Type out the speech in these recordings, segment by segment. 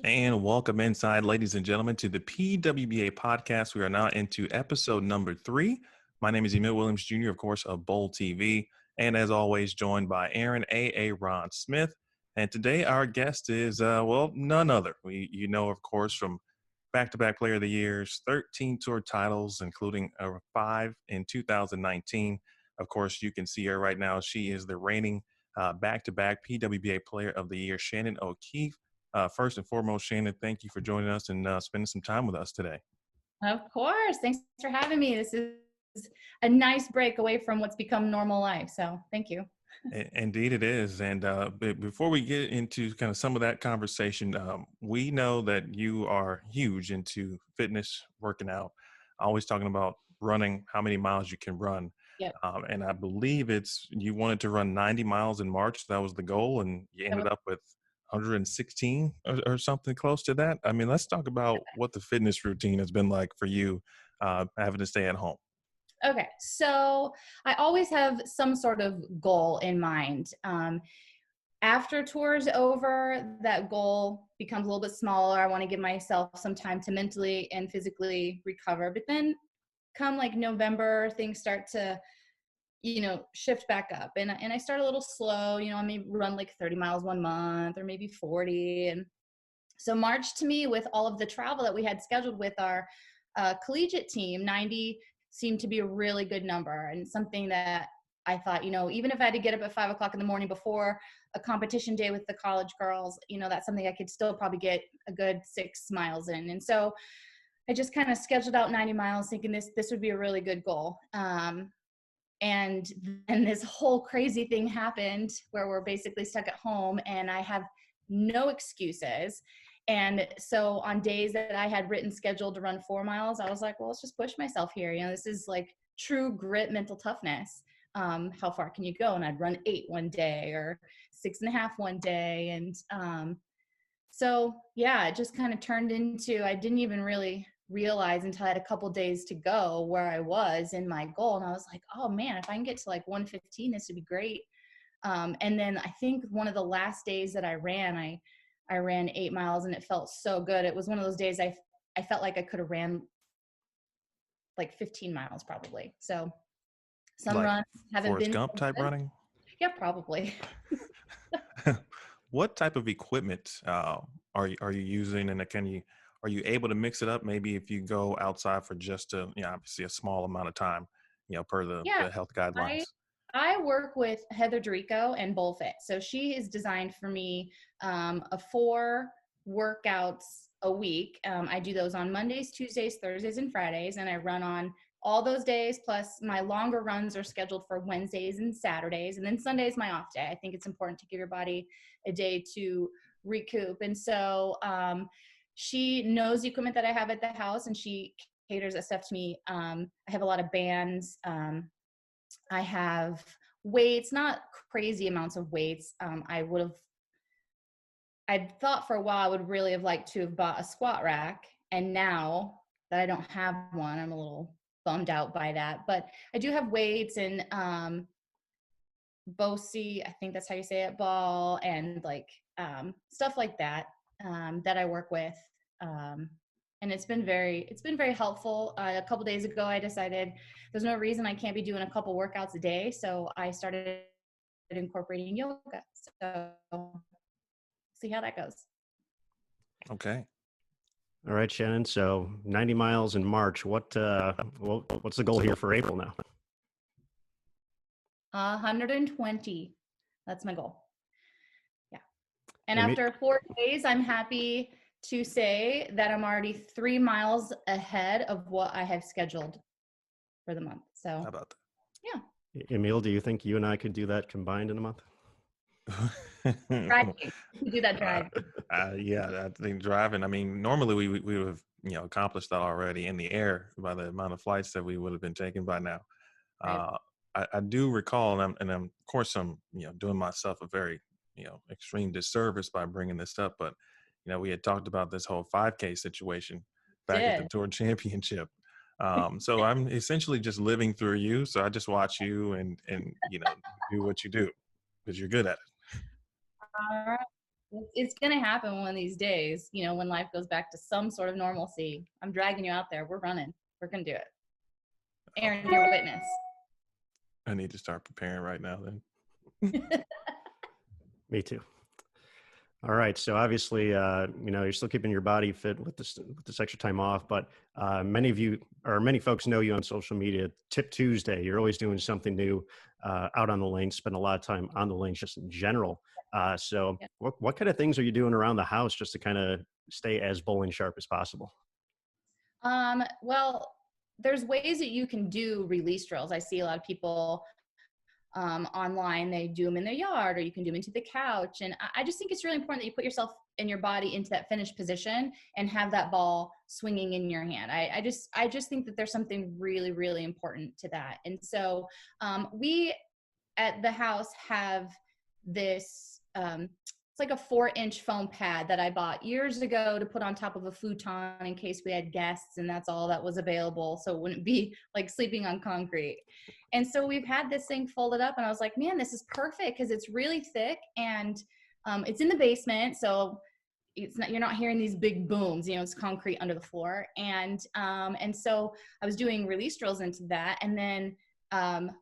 And welcome inside, ladies and gentlemen, to the PWBA podcast. We are now into episode number 3. My name is Emil Williams Jr., of course, of Bowl TV. And as always, joined by Aaron A.A. Ron Smith. And today our guest is, none other. You know, of course, from back-to-back player of the years, 13 tour titles, including 5 in 2019. Of course, you can see her right now. She is the reigning back-to-back PWBA player of the year, Shannon O'Keefe. First and foremost, Shannon, thank you for joining us and spending some time with us today. Of course. Thanks for having me. This is a nice break away from what's become normal life. So thank you. Indeed it is. And before we get into kind of some of that conversation, we know that you are huge into fitness, working out, always talking about running, how many miles you can run. Yep. And I believe you wanted to run 90 miles in March. That was the goal. And you ended up with 116 or something close to that. I mean, let's talk about what the fitness routine has been like for you, having to stay at home. Okay. So I always have some sort of goal in mind. After tour's over, that goal becomes a little bit smaller. I want to give myself some time to mentally and physically recover. But then come like November, things start to shift back up. And I start a little slow, I may run like 30 miles 1 month or maybe 40. And so March to me, with all of the travel that we had scheduled with our collegiate team, 90 seemed to be a really good number and something that I thought, even if I had to get up at 5 o'clock in the morning before a competition day with the college girls, that's something I could still probably get a good 6 miles in. And so I just kind of scheduled out 90 miles thinking this would be a really good goal. And then this whole crazy thing happened where we're basically stuck at home and I have no excuses. And so on days that I had written scheduled to run 4 miles, I was like, well, let's just push myself here. This is like true grit, mental toughness. How far can you go? And I'd run 8 one day or 6.5 one day. And so, yeah, it just kind of turned into, I didn't even really realize until I had a couple days to go where I was in my goal. And I was like, oh man, if I can get to like 115, this would be great. And then I think one of the last days that I ran 8 miles and it felt so good. It was one of those days I felt like I could have ran like 15 miles probably. So some like runs haven't Forrest been Gump type running. Yeah, probably. What type of equipment are you using, and are you able to mix it up? Maybe if you go outside for just obviously a small amount of time, per the health guidelines. I work with Heather Dorico and BowlFit. So she is designed for me 4 workouts a week. I do those on Mondays, Tuesdays, Thursdays, and Fridays, and I run on all those days, plus my longer runs are scheduled for Wednesdays and Saturdays, and then Sunday is my off day. I think it's important to give your body a day to recoup. And so she knows the equipment that I have at the house, and she caters that stuff to me. I have a lot of bands. I have weights, not crazy amounts of weights. I thought for a while I would really have liked to have bought a squat rack, and now that I don't have one, I'm a little bummed out by that. But I do have weights and BOSI, I think that's how you say it, ball, and like stuff like that that I work with. And it's been very helpful. A couple days ago, I decided there's no reason I can't be doing a couple workouts a day. So I started incorporating yoga. So see how that goes. Okay. All right, Shannon. So 90 miles in March. What's the goal here for April now? 120. That's my goal. Yeah. And after 4 days, I'm happy to say that I'm already 3 miles ahead of what I have scheduled for the month. So how about that? Yeah. Emil, do you think you and I could do that combined in a month? Driving. You do that drive. Yeah, I think driving. I mean, normally we would have accomplished that already in the air by the amount of flights that we would have been taking by now. Right. I do recall, and I'm of course I'm doing myself a very extreme disservice by bringing this up, but we had talked about this whole 5K situation back at the Tour Championship. So I'm essentially just living through you. So I just watch you and do what you do because you're good at it. All right. It's going to happen one of these days, you know, when life goes back to some sort of normalcy. I'm dragging you out there. We're running. We're going to do it. Aaron, you're a witness. I need to start preparing right now then. Me too. All right. So obviously, you're still keeping your body fit with this extra time off, but many folks know you on social media. Tip Tuesday, you're always doing something new out on the lane, spend a lot of time on the lanes just in general. So Yeah. what kind of things are you doing around the house just to kind of stay as bowling sharp as possible? Well, there's ways that you can do release drills. I see a lot of people online, they do them in their yard, or you can do them into the couch. And I just think it's really important that you put yourself and your body into that finished position and have that ball swinging in your hand. I just think that there's something really, really important to that. And so we at the house have this, it's like a 4-inch foam pad that I bought years ago to put on top of a futon in case we had guests, and that's all that was available. So it wouldn't be like sleeping on concrete. And so we've had this thing folded up, and I was like, man, this is perfect because it's really thick, and it's in the basement. So you're not hearing these big booms, you know, it's concrete under the floor. And so I was doing release drills into that. And then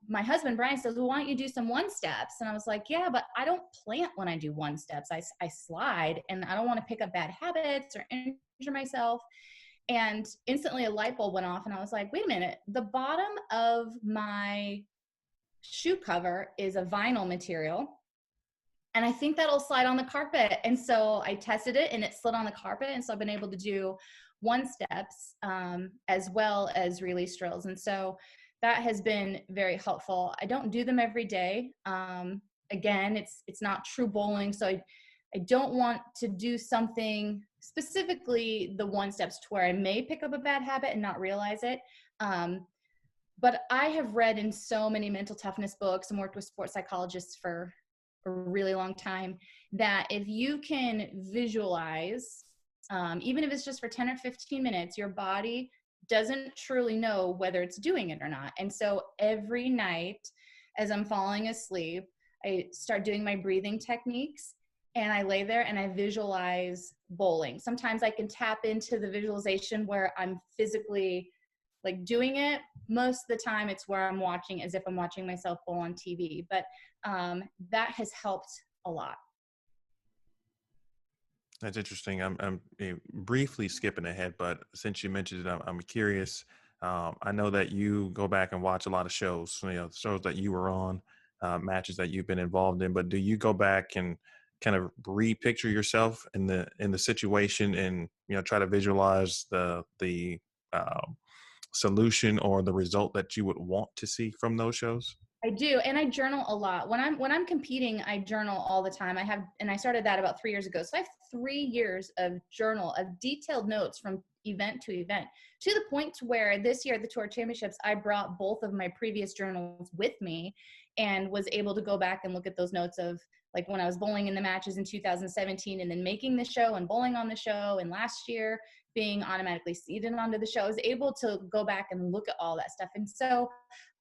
my husband, Brian, says, well, why don't you do some 1-steps? And I was like, yeah, but I don't plant when I do 1-steps. I slide, and I don't want to pick up bad habits or injure myself. And instantly a light bulb went off, and I was like, wait a minute, the bottom of my shoe cover is a vinyl material, and I think that'll slide on the carpet. And so I tested it, and it slid on the carpet. And so I've been able to do 1-steps as well as release drills. And so that has been very helpful. I don't do them every day. Again, it's not true bowling. So I don't want to do something specifically the 1-steps to where I may pick up a bad habit and not realize it. But I have read in so many mental toughness books and worked with sports psychologists for a really long time that if you can visualize, even if it's just for 10 or 15 minutes, your body doesn't truly know whether it's doing it or not. And so every night as I'm falling asleep, I start doing my breathing techniques, and I lay there and I visualize bowling. Sometimes I can tap into the visualization where I'm physically like doing it. Most of the time it's where I'm watching as if I'm watching myself bowl on TV. But that has helped a lot. That's interesting. I'm briefly skipping ahead, but since you mentioned it, I'm curious. I know that you go back and watch a lot of shows, you know, shows that you were on, matches that you've been involved in. But do you go back and kind of re-picture yourself in the situation, and you know, try to visualize the solution or the result that you would want to see from those shows? I do, and I journal a lot. When I'm competing, I journal all the time. I started that about 3 years ago. So I have 3 years of detailed notes from event to event, to the point to where this year at the Tour Championships, I brought both of my previous journals with me and was able to go back and look at those notes of like when I was bowling in the matches in 2017 and then making the show and bowling on the show, and last year being automatically seeded onto the show. I was able to go back and look at all that stuff. And so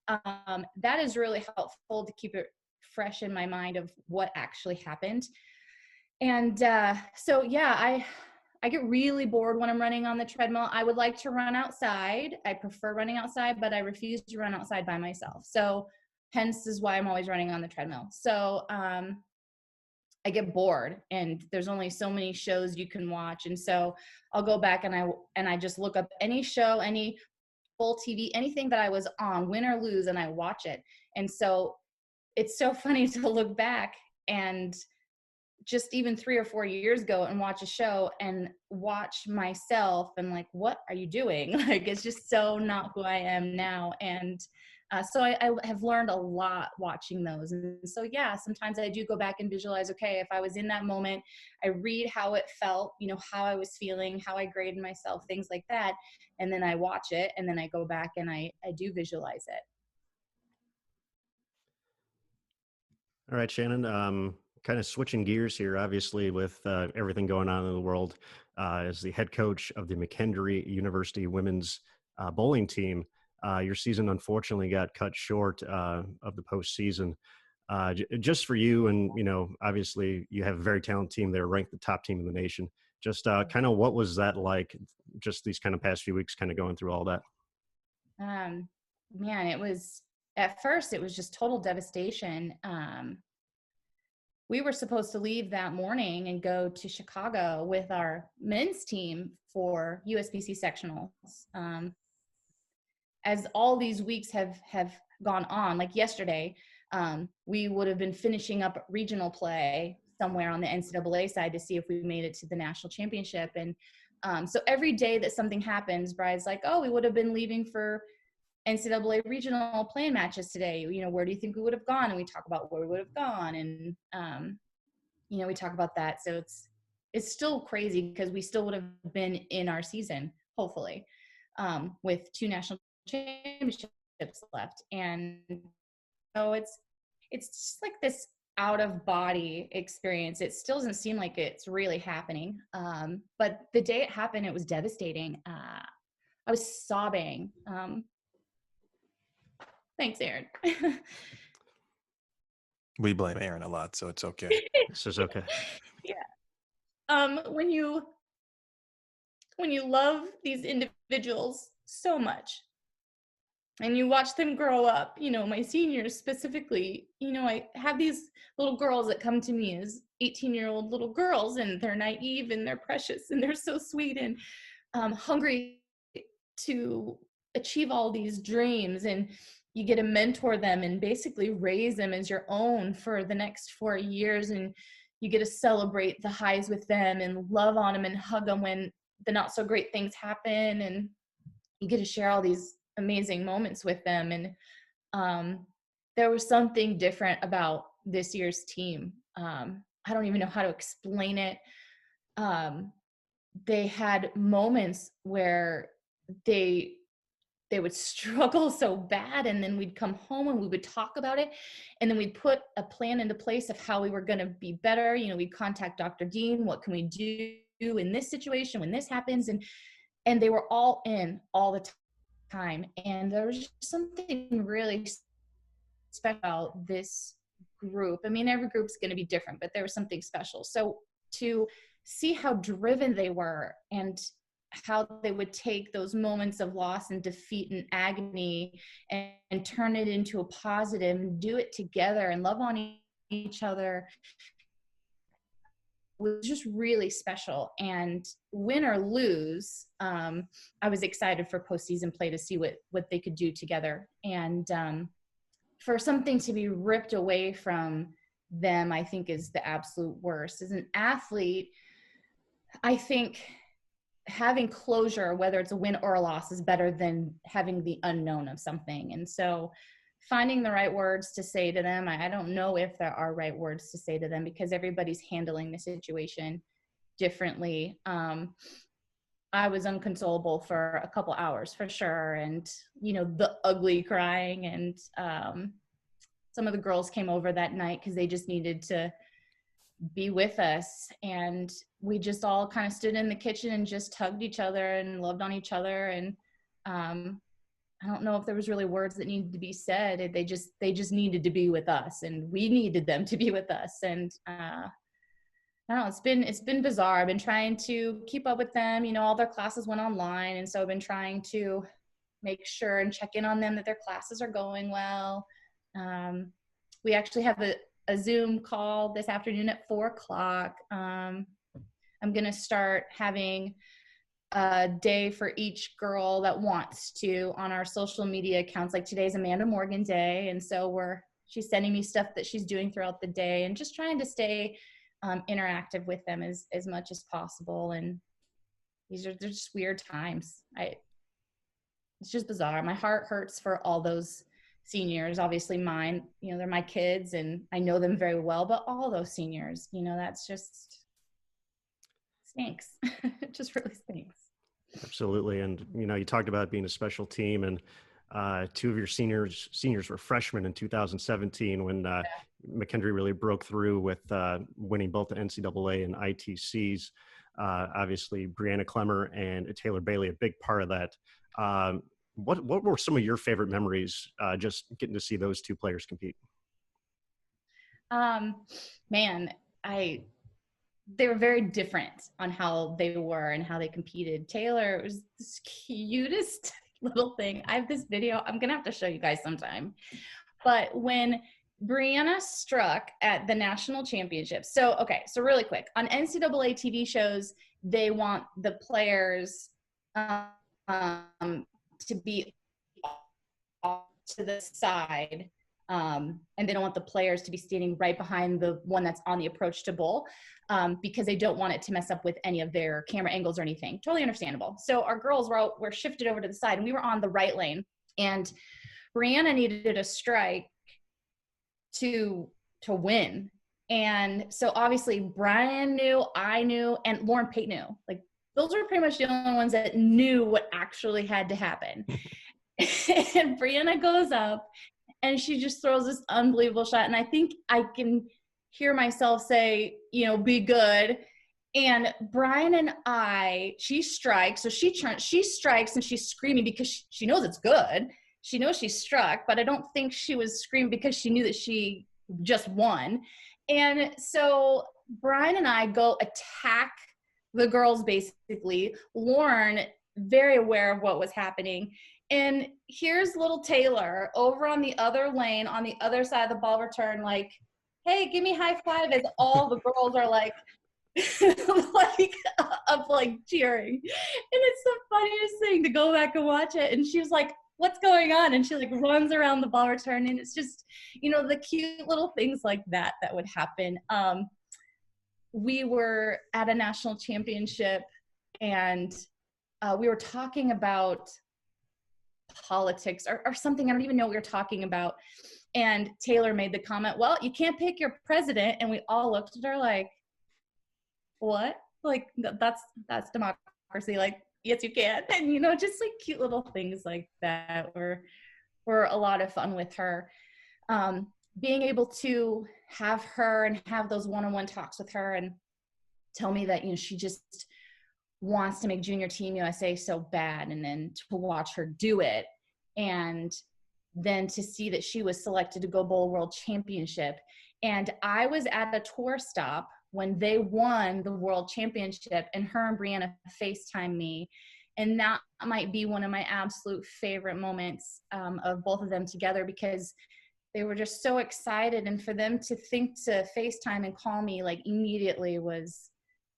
that is really helpful to keep it fresh in my mind of what actually happened. And so, yeah, I get really bored when I'm running on the treadmill. I would like to run outside. I prefer running outside, but I refuse to run outside by myself. So hence is why I'm always running on the treadmill. So I get bored, and there's only so many shows you can watch. And so I'll go back and I just look up any show, any full TV, anything that I was on, win or lose, and I watch it. And so it's so funny to look back and just even 3 or 4 years ago and watch a show and watch myself and like, what are you doing? Like, it's just so not who I am now. And so I have learned a lot watching those. And so, yeah, sometimes I do go back and visualize, okay, if I was in that moment, I read how it felt, you know, how I was feeling, how I graded myself, things like that. And then I watch it, and then I go back and I do visualize it. All right, Shannon, kind of switching gears here, obviously, with everything going on in the world, as the head coach of the McKendree University women's bowling team. Your season unfortunately got cut short of the postseason. Just for you, and obviously you have a very talented team. They're ranked the top team in the nation. Just kind of what was that like? Just these kind of past few weeks, kind of going through all that. Man, it was at first it was just total devastation. We were supposed to leave that morning and go to Chicago with our men's team for USBC sectionals. As all these weeks have gone on, like yesterday, we would have been finishing up regional play somewhere on the NCAA side to see if we made it to the national championship. And so every day that something happens, Bride's like, oh, we would have been leaving for NCAA regional playing matches today. Where do you think we would have gone? And we talk about where we would have gone. And, we talk about that. So it's still crazy because we still would have been in our season, hopefully, with 2 national championships left. And so it's just like this out of body experience. It still doesn't seem like it's really happening. But the day it happened, it was devastating. I was sobbing. Thanks, Aaron. We blame Aaron a lot, so it's okay. This is okay. Yeah. When you love these individuals so much and you watch them grow up, my seniors specifically, I have these little girls that come to me as 18-year-old little girls, and they're naive and they're precious and they're so sweet and hungry to achieve all these dreams. And you get to mentor them and basically raise them as your own for the next 4 years. And you get to celebrate the highs with them and love on them and hug them when the not so great things happen. And you get to share all these amazing moments with them. And there was something different about this year's team. I don't even know how to explain it. They had moments where they would struggle so bad, and then we'd come home and we would talk about it, and then we'd put a plan into place of how we were going to be better. We'd contact Dr. Dean, what can we do in this situation when this happens? And they were all in all the time. And there was just something really special about this group. I mean, every group's going to be different, but there was something special. So to see how driven they were and how they would take those moments of loss and defeat and agony and turn it into a positive and do it together and love on each other was just really special. And win or lose, I was excited for postseason play to see what they could do together. And for something to be ripped away from them, I think is the absolute worst. As an athlete, I think having closure, whether it's a win or a loss, is better than having the unknown of something. And so finding the right words to say to them, I don't know if there are right words to say to them because everybody's handling the situation differently. I was inconsolable for a couple hours for sure. And, the ugly crying, and some of the girls came over that night because they just needed to be with us. And we just all kind of stood in the kitchen and just hugged each other and loved on each other. And I don't know if there was really words that needed to be said. They just needed to be with us, and we needed them to be with us. And I don't know, it's been bizarre. I've been trying to keep up with them. All their classes went online, and so I've been trying to make sure and check in on them that their classes are going well. We actually have a Zoom call this afternoon at 4:00. I'm going to start having a day for each girl that wants to on our social media accounts. Like today's Amanda Morgan Day. And so she's sending me stuff that she's doing throughout the day, and just trying to stay interactive with them as much as possible. And they're just weird times. It's just bizarre. My heart hurts for all those seniors. Obviously mine, they're my kids and I know them very well, but all those seniors, that's just stinks. It just really stinks. Absolutely. And, you talked about being a special team, and 2 of your seniors were freshmen in 2017 when McKendree really broke through with winning both the NCAA and ITCs. Obviously, Breanna, Clemmer, and Taylor Bailey, a big part of that. What were some of your favorite memories just getting to see those 2 players compete? Man, they were very different on how they were and how they competed. Taylor was the cutest little thing. I have this video. I'm going to have to show you guys sometime. But when Breanna struck at the national championship. So really quick. On NCAA TV shows, they want the players to be off to the side. And they don't want the players to be standing right behind the one that's on the approach to bowl, because they don't want it to mess up with any of their camera angles or anything. Totally understandable. So our girls were shifted over to the side, and we were on the right lane. And Breanna needed a strike to win. And so obviously Brian knew, I knew, and Lauren Pate knew. Like, those were pretty much the only ones that knew what actually had to happen. And Breanna goes up, and she just throws this unbelievable shot. And I think I can hear myself say, be good. And Brian and she strikes. So she strikes, and she's screaming because she knows it's good. She knows she struck, but I don't think she was screaming because she knew that she just won. And so Brian and I go attack the girls, basically. Lauren, very aware of what was happening. And here's little Taylor over on the other lane, on the other side of the ball return, like, hey, give me high five, as all the girls are like, cheering. And it's the funniest thing to go back and watch it. And she was like, what's going on? And she runs around the ball return. And it's just, the cute little things like that would happen. We were at a national championship, and we were talking about politics or something. I don't even know what we were talking about. And Taylor made the comment, well, you can't pick your president. And we all looked at her like, what? Like, that's democracy. Like, yes, you can. And, just like cute little things like that were a lot of fun with her. Being able to have her and have those one-on-one talks with her and tell me that, she just wants to make Junior Team USA so bad, and then to watch her do it, and then to see that she was selected to go bowl world championship. And I was at a tour stop when they won the world championship, and her and Breanna FaceTime me. And that might be one of my absolute favorite moments of both of them together, because they were just so excited. And for them to think to FaceTime and call me like immediately was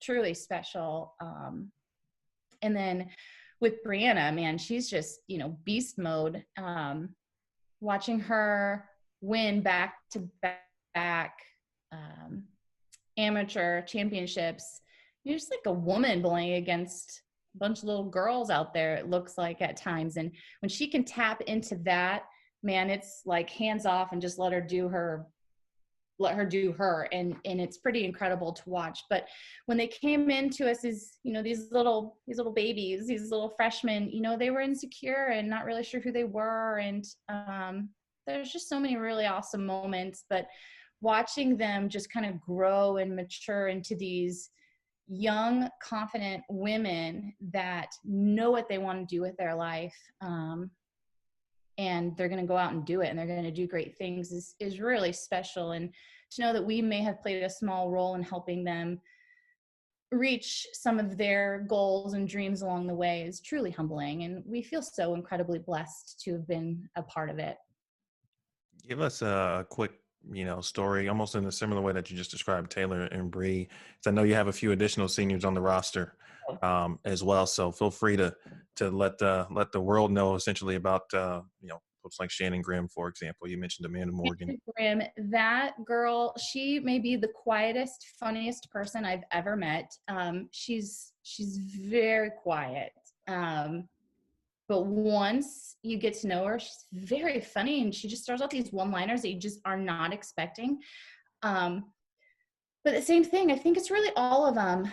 truly special. And then with Breanna, man, she's just, beast mode. Watching her win back-to-back amateur championships, you're just like a woman bowling against a bunch of little girls out there, it looks like at times. And when she can tap into that, man, it's like hands off and just let her do her. And it's pretty incredible to watch. But when they came into us as, these little babies, these little freshmen, they were insecure and not really sure who they were. And there's just so many really awesome moments. But watching them just kind of grow and mature into these young, confident women that know what they want to do with their life, and they're going to go out and do it, and they're going to do great things is really special. And to know that we may have played a small role in helping them reach some of their goals and dreams along the way is truly humbling. And we feel so incredibly blessed to have been a part of it. Give us a quick, story, almost in a similar way that you just described Taylor and Bree. So I know you have a few additional seniors on the roster as well. So feel free to let the world know essentially about, folks like Shannon Grimm, for example. You mentioned Amanda Morgan. Grimm, that girl, she may be the quietest, funniest person I've ever met. She's very quiet. But once you get to know her, she's very funny, and she just throws out these one-liners that you just are not expecting. But the same thing, I think it's really all of them.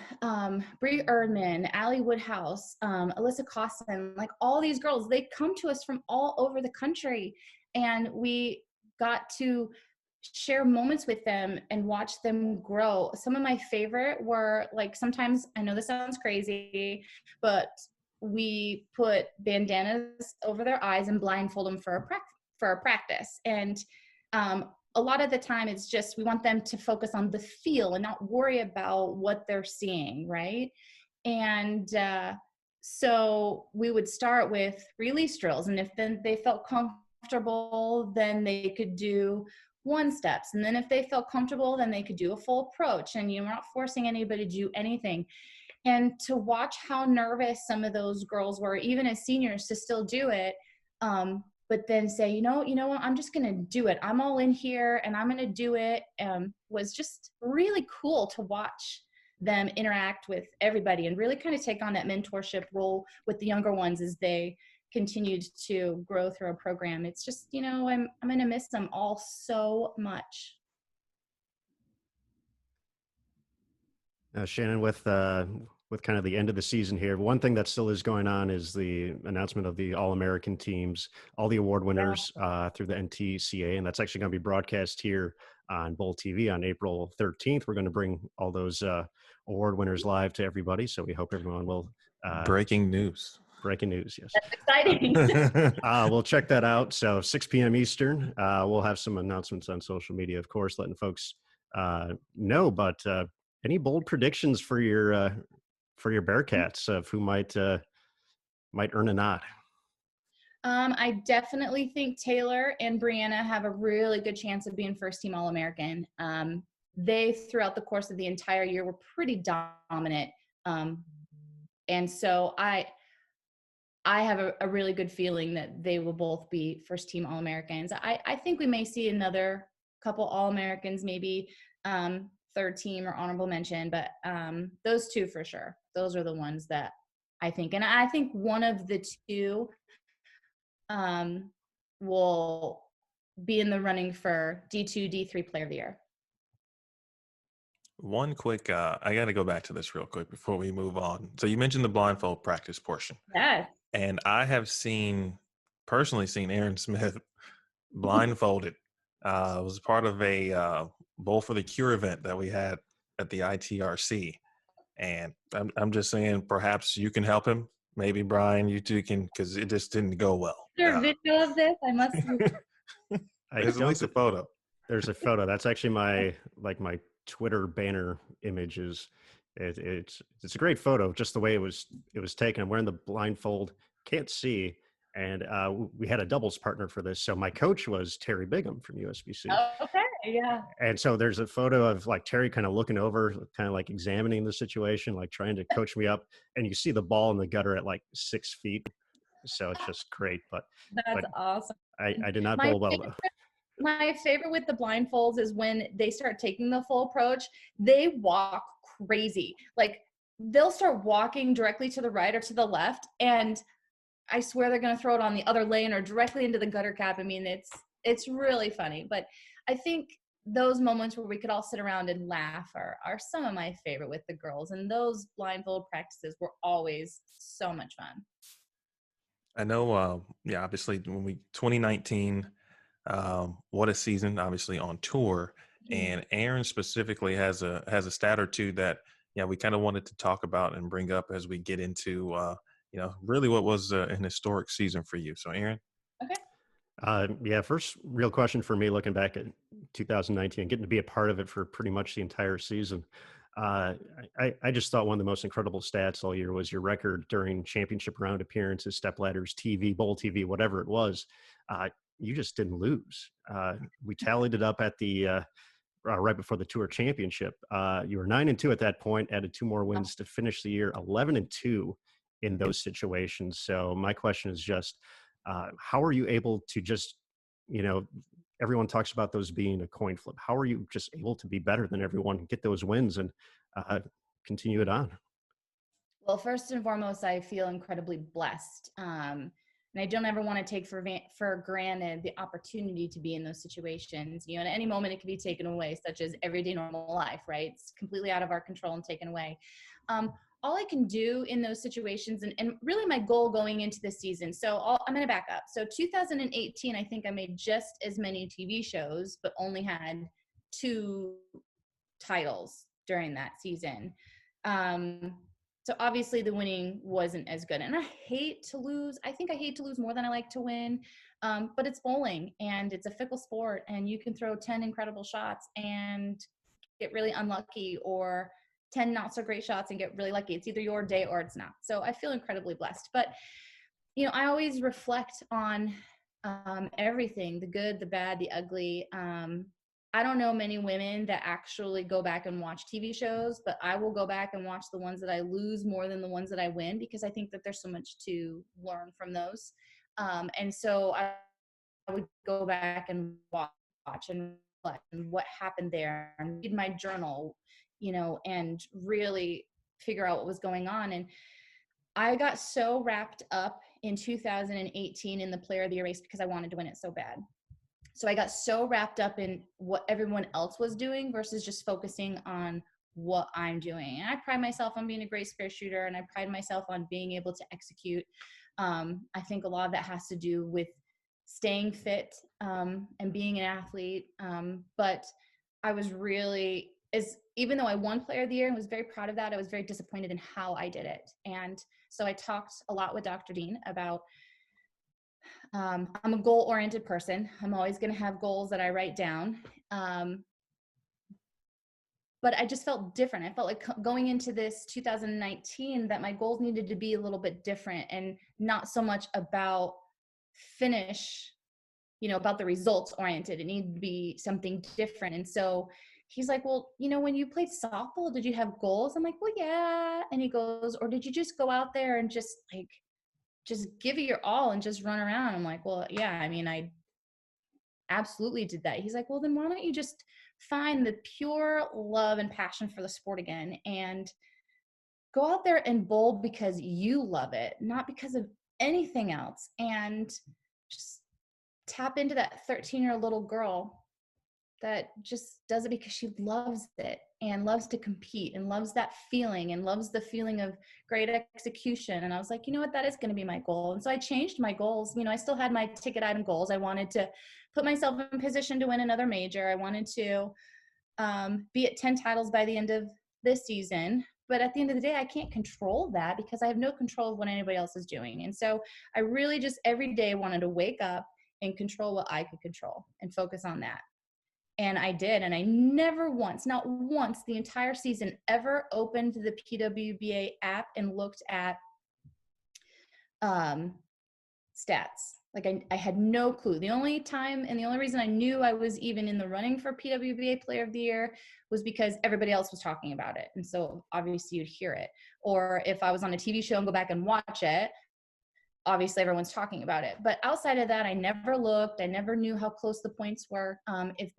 Bree Erdman, Allie Woodhouse, Alyssa Costin, like all these girls, they come to us from all over the country, and we got to share moments with them and watch them grow. Some of my favorite were, like, sometimes, I know this sounds crazy, but we put bandanas over their eyes and blindfold them for a practice. And a lot of the time it's just, we want them to focus on the feel and not worry about what they're seeing, right? And so we would start with release drills. And if then they felt comfortable, then they could do one steps. And then if they felt comfortable, then they could do a full approach. And you're not forcing anybody to do anything. And to watch how nervous some of those girls were, even as seniors, to still do it, but then say, you know what, I'm just going to do it. I'm all in here and I'm going to do it, was just really cool to watch them interact with everybody and really kind of take on that mentorship role with the younger ones as they continued to grow through a program. It's just, I'm going to miss them all so much. Shannon, with kind of the end of the season here, one thing that still is going on is the announcement of the All-American teams, all the award winners through the NTCA, and that's actually going to be broadcast here on Bowl TV on April 13th. We're going to bring all those award winners live to everybody, so we hope everyone will. Breaking news. Breaking news, yes. That's exciting. We'll check that out. So 6 p.m. Eastern. We'll have some announcements on social media, of course, letting folks know. But any bold predictions for your Bearcats of who might earn a nod? I definitely think Taylor and Breanna have a really good chance of being first team All-American. They, throughout the course of the entire year, were pretty dominant. And so I have a really good feeling that they will both be first team All-Americans. I think we may see another couple All-Americans, maybe third team or honorable mention, but those two for sure. Those are the ones that I think. And I think one of the two will be in the running for D2, D3 Player of the Year. One quick, I got to go back to this real quick before we move on. So you mentioned the blindfold practice portion. Yes. And I have personally seen Aaron Smith blindfolded. It was part of a Bowl for the Cure event that we had at the ITRC. And I'm just saying, perhaps you can help him. Maybe Brian, you two can, because it just didn't go well. Is there a video of this? I must. There's at least a photo. There's a photo. That's actually my Twitter banner images. It's a great photo, just the way it was taken. I'm wearing the blindfold, can't see, and we had a doubles partner for this. So my coach was Terry Bigham from USBC. Oh, okay, yeah. And so there's a photo of like Terry kind of looking over, kind of like examining the situation, like trying to coach me up, and you see the ball in the gutter at like 6 feet. So it's just great. But Awesome. I did not bowl well though. My favorite with the blindfolds is when they start taking the full approach, they walk crazy. Like they'll start walking directly to the right or to the left, and I swear they're going to throw it on the other lane or directly into the gutter cap. I mean, it's really funny. But I think those moments where we could all sit around and laugh are some of my favorite with the girls. And those blindfold practices were always so much fun. I know, obviously, 2019, what a season, obviously, on tour. And Aaron specifically has a stat or two that, we kind of wanted to talk about and bring up as we get into, really what was an historic season for you. So, Aaron? Okay. First real question for me, looking back at 2019 and getting to be a part of it for pretty much the entire season. I just thought one of the most incredible stats all year was your record during championship round appearances, step ladders, TV, bowl TV, whatever it was. You just didn't lose. We tallied it up at the right before the tour championship. You were 9-2 at that point, added 2 more wins to finish the year 11-2 in those situations. So my question is just, how are you able to just, everyone talks about those being a coin flip. How are you just able to be better than everyone, get those wins and continue it on? Well, first and foremost, I feel incredibly blessed. And I don't ever want to take for granted the opportunity to be in those situations. At any moment it can be taken away, such as everyday normal life, right? It's completely out of our control and taken away. All I can do in those situations, and really my goal going into this season, so I'm going to back up. So 2018, I think I made just as many TV shows, but only had 2 titles during that season. So obviously the winning wasn't as good. And I hate to lose. I think I hate to lose more than I like to win. But it's bowling and it's a fickle sport, and you can throw 10 incredible shots and get really unlucky, or 10 not so great shots and get really lucky. It's either your day or it's not. So I feel incredibly blessed. But, you know, I always reflect on everything, the good, the bad, the ugly. I don't know many women that actually go back and watch TV shows, but I will go back and watch the ones that I lose more than the ones that I win, because I think that there's so much to learn from those. And so I would go back and watch and reflect on what happened there, and read my journal, you know, and really figure out what was going on. And I got so wrapped up in 2018 in the Player of the Year race because I wanted to win it so bad. So I got so wrapped up in what everyone else was doing versus just focusing on what I'm doing. And I pride myself on being a great spare shooter, and I pride myself on being able to execute. I think a lot of that has to do with staying fit and being an athlete. But I was really, even though I won Player of the Year and was very proud of that, I was very disappointed in how I did it. And so I talked a lot with Dr. Dean about, I'm a goal-oriented person. I'm always going to have goals that I write down. But I just felt different. I felt like going into this 2019 that my goals needed to be a little bit different, and not so much about finish, you know, about the results oriented. It needed to be something different. And so he's like, well, you know, when you played softball, did you have goals? I'm like, well, yeah. And he goes, or did you just go out there and just give it your all and just run around? I'm like, well, yeah, I mean, I absolutely did that. He's like, well, then why don't you just find the pure love and passion for the sport again, and go out there and bowl because you love it, not because of anything else. And just tap into that 13-year-old little girl that just does it because she loves it and loves to compete and loves that feeling and loves the feeling of great execution. And I was like, you know what, that is going to be my goal. And so I changed my goals. You know, I still had my ticket item goals. I wanted to put myself in position to win another major. I wanted to be at 10 titles by the end of this season. But at the end of the day, I can't control that because I have no control of what anybody else is doing. And so I really just every day wanted to wake up and control what I could control and focus on that. And I did. And I never once, not once the entire season, ever opened the PWBA app and looked at stats. Like I had no clue. The only time and the only reason I knew I was even in the running for PWBA Player of the Year was because everybody else was talking about it. And so obviously you'd hear it. Or if I was on a TV show and go back and watch it, obviously everyone's talking about it. But outside of that, I never looked. I never knew how close the points were. If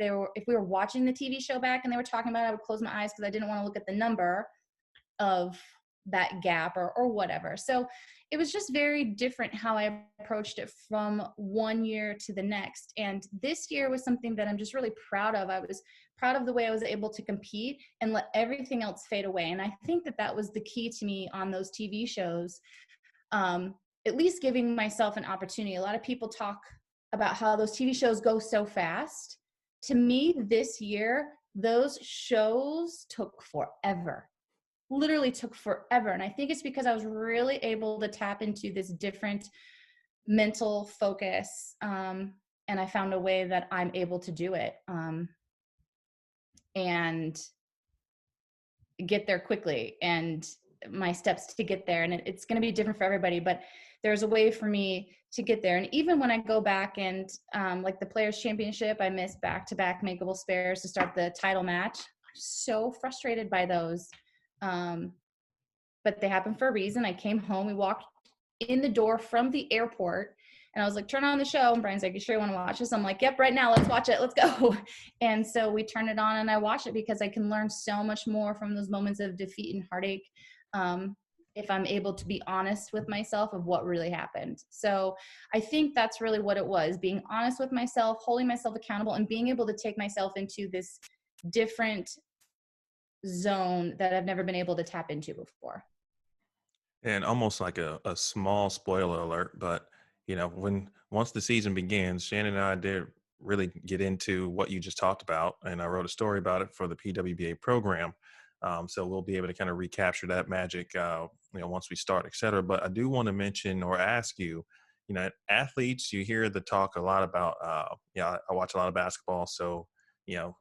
we were watching the TV show back and they were talking about it, I would close my eyes because I didn't want to look at the number of that gap or whatever. So it was just very different how I approached it from one year to the next. And this year was something that I'm just really proud of. I was proud of the way I was able to compete and let everything else fade away. And I think that that was the key to me on those TV shows. At least giving myself an opportunity. A lot of people talk about how those TV shows go so fast. To me, this year, those shows took forever. Literally took forever. And I think it's because I was really able to tap into this different mental focus. And I found a way that I'm able to do it and get there quickly. And my steps to get there. And it's going to be different for everybody, but there's a way for me to get there. And even when I go back and like the Players Championship, I missed back-to-back makeable spares to start the title match. I'm so frustrated by those. But they happen for a reason. I came home, we walked in the door from the airport, and I was like, turn on the show. And Brian's like, you sure you want to watch this? I'm like, yep, right now, let's watch it. Let's go. And so we turned it on and I watched it because I can learn so much more from those moments of defeat and heartache. If I'm able to be honest with myself of what really happened. So I think that's really what it was, being honest with myself, holding myself accountable, and being able to take myself into this different zone that I've never been able to tap into before. And almost like a small spoiler alert, but you know, once the season begins, Shannon and I did really get into what you just talked about, and I wrote a story about it for the PWBA program. So we'll be able to kind of recapture that magic, once we start, et cetera. But I do want to mention or ask you, athletes, you hear the talk a lot about, I watch a lot of basketball. So,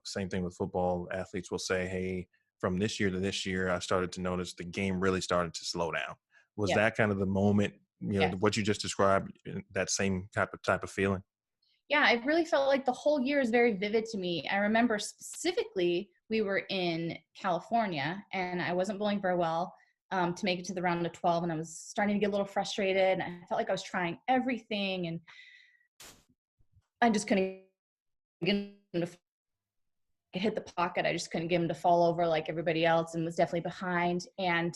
same thing with football. Athletes will say, hey, from this year to this year, I started to notice the game really started to slow down. Was Yeah. that kind of the moment, Yeah. what you just described, that same type of feeling? Yeah, I really felt like the whole year is very vivid to me. I remember specifically we were in California and I wasn't bowling very well to make it to the round of 12, and I was starting to get a little frustrated. I felt like I was trying everything and I just couldn't get him to hit the pocket. I just couldn't get him to fall over like everybody else, and was definitely behind. And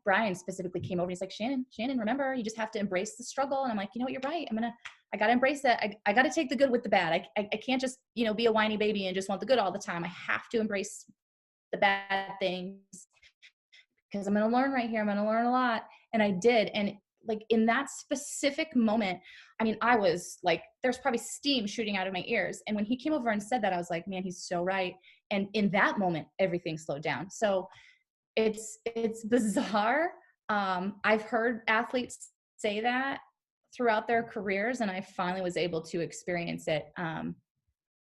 Brian specifically came over and he's like, Shannon, remember, you just have to embrace the struggle. And I'm like, you know what, you're right. I got to embrace that. I got to take the good with the bad. I can't just, be a whiny baby and just want the good all the time. I have to embrace the bad things because I'm going to learn right here. I'm going to learn a lot. And I did. And like in that specific moment, I was like, there's probably steam shooting out of my ears. And when he came over and said that, I was like, man, he's so right. And in that moment, everything slowed down. So it's bizarre. I've heard athletes say that throughout their careers, and I finally was able to experience it.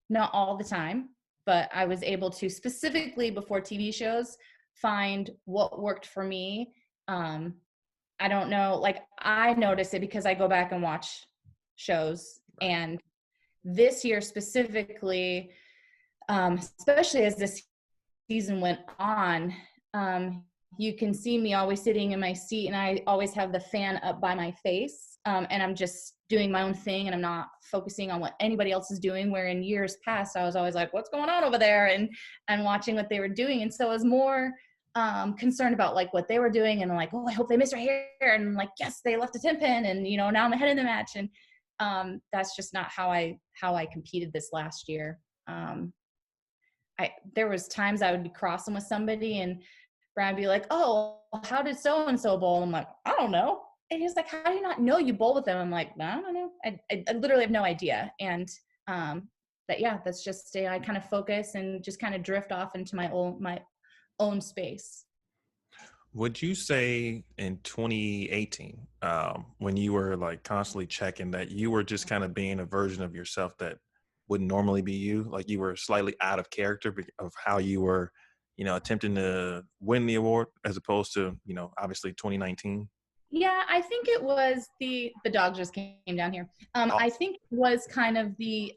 Not all the time, but I was able to, specifically before TV shows, find what worked for me. I don't know, like I notice it because I go back and watch shows. And this year specifically, especially as this season went on, you can see me always sitting in my seat and I always have the fan up by my face. And I'm just doing my own thing and I'm not focusing on what anybody else is doing, where in years past, I was always like, what's going on over there? And watching what they were doing. And so I was more concerned about like what they were doing, and like, oh, I hope they missed right here. And I'm like, yes, they left a 10 pin, and now I'm ahead in the match. And that's just not how I competed this last year. There was times I would be crossing with somebody and Brian would be like, oh, how did so-and-so bowl? And I'm like, I don't know. And he's like, how do you not know you bowl with them? I'm like, I don't know. I literally have no idea. And that's just, I kind of focus and just kind of drift off into my own space. Would you say in 2018, when you were like constantly checking, that you were just kind of being a version of yourself that wouldn't normally be you? Like you were slightly out of character of how you were, attempting to win the award, as opposed to, obviously 2019? Yeah, I think it was the dog just came down here. I think it was kind of it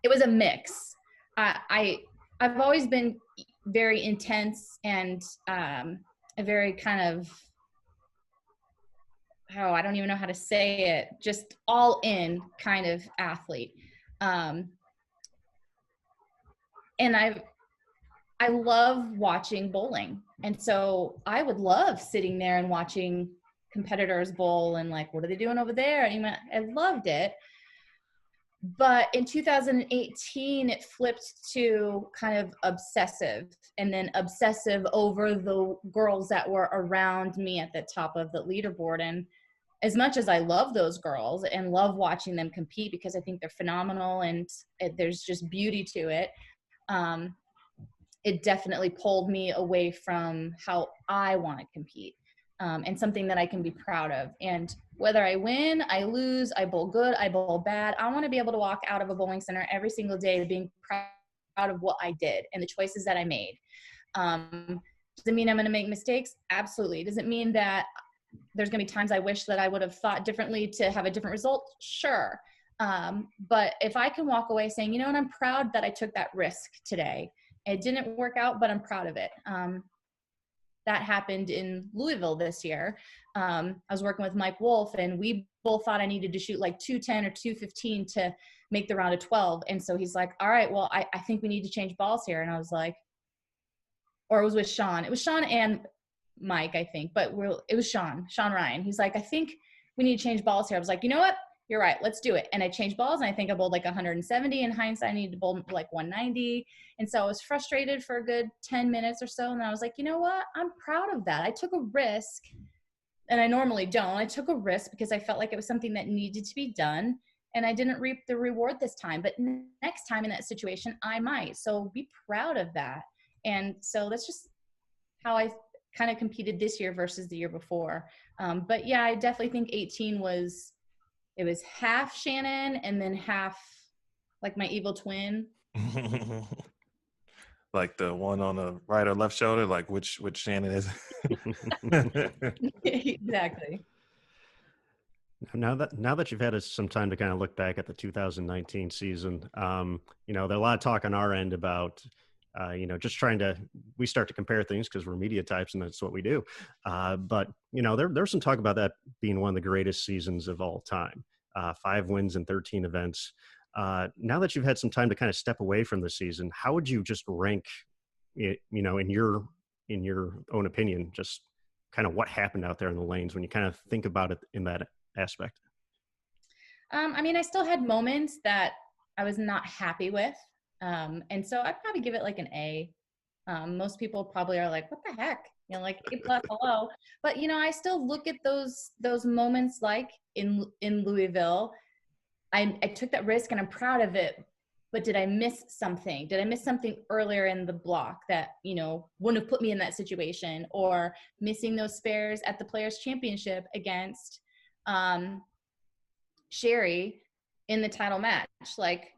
was a mix. I've always been very intense and a very kind of, I don't even know how to say it, just all in kind of athlete. And I love watching bowling. And so I would love sitting there and watching competitors bowl and like, what are they doing over there? And I loved it. But in 2018, it flipped to kind of obsessive, and then obsessive over the girls that were around me at the top of the leaderboard. And as much as I love those girls and love watching them compete because I think they're phenomenal and there's just beauty to it, it definitely pulled me away from how I want to compete, and something that I can be proud of. And whether I win, I lose, I bowl good, I bowl bad, I want to be able to walk out of a bowling center every single day being proud of what I did and the choices that I made. Does it mean I'm going to make mistakes? Absolutely. Does it mean that there's going to be times I wish that I would have thought differently to have a different result? Sure. But if I can walk away saying, and I'm proud that I took that risk today. It didn't work out, but I'm proud of it. That happened in Louisville this year. I was working with Mike Wolf, and we both thought I needed to shoot like 210 or 215 to make the round of 12. And so he's like, all right, well, I think we need to change balls here. And I was like, or it was with Sean. It was Sean and Mike, I think, but it was Sean Ryan. He's like, I think we need to change balls here. I was like, you know what? You're right. Let's do it. And I changed balls, and I think I bowled like 170. In hindsight, I needed to bowl like 190. And so I was frustrated for a good 10 minutes or so. And I was like, you know what? I'm proud of that. I took a risk, and I normally don't. I took a risk because I felt like it was something that needed to be done, and I didn't reap the reward this time. But next time in that situation, I might. So be proud of that. And so that's just how I kind of competed this year versus the year before. But yeah, I definitely think 18 it was half Shannon and then half like my evil twin. Like the one on the right or left shoulder, like which Shannon is. Exactly. Now that you've had some time to kind of look back at the 2019 season, there are a lot of talk on our end about, just we start to compare things because we're media types and that's what we do. But there's some talk about that being one of the greatest seasons of all time. 5 wins in 13 events. Now that you've had some time to kind of step away from the season, how would you just rank it, in your own opinion, just kind of what happened out there in the lanes when you kind of think about it in that aspect? I mean, I still had moments that I was not happy with. And so I'd probably give it like an A. Most people probably are like, what the heck? Like A+, hello. But, I still look at those moments like in Louisville. I took that risk and I'm proud of it, but did I miss something? Did I miss something earlier in the block that, wouldn't have put me in that situation, or missing those spares at the Players Championship against Sherry in the title match? Like,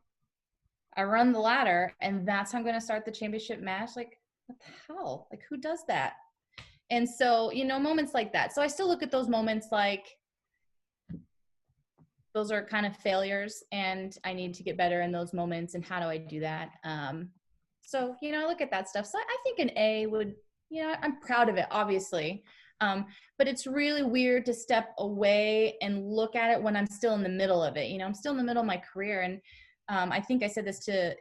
I run the ladder and that's how I'm going to start the championship match. Like, what the hell? Like, who does that? And so, moments like that. So I still look at those moments like those are kind of failures and I need to get better in those moments. And how do I do that? So, I look at that stuff. So I think an A would, I'm proud of it, obviously. But it's really weird to step away and look at it when I'm still in the middle of it. I'm still in the middle of my career. And I think I said this to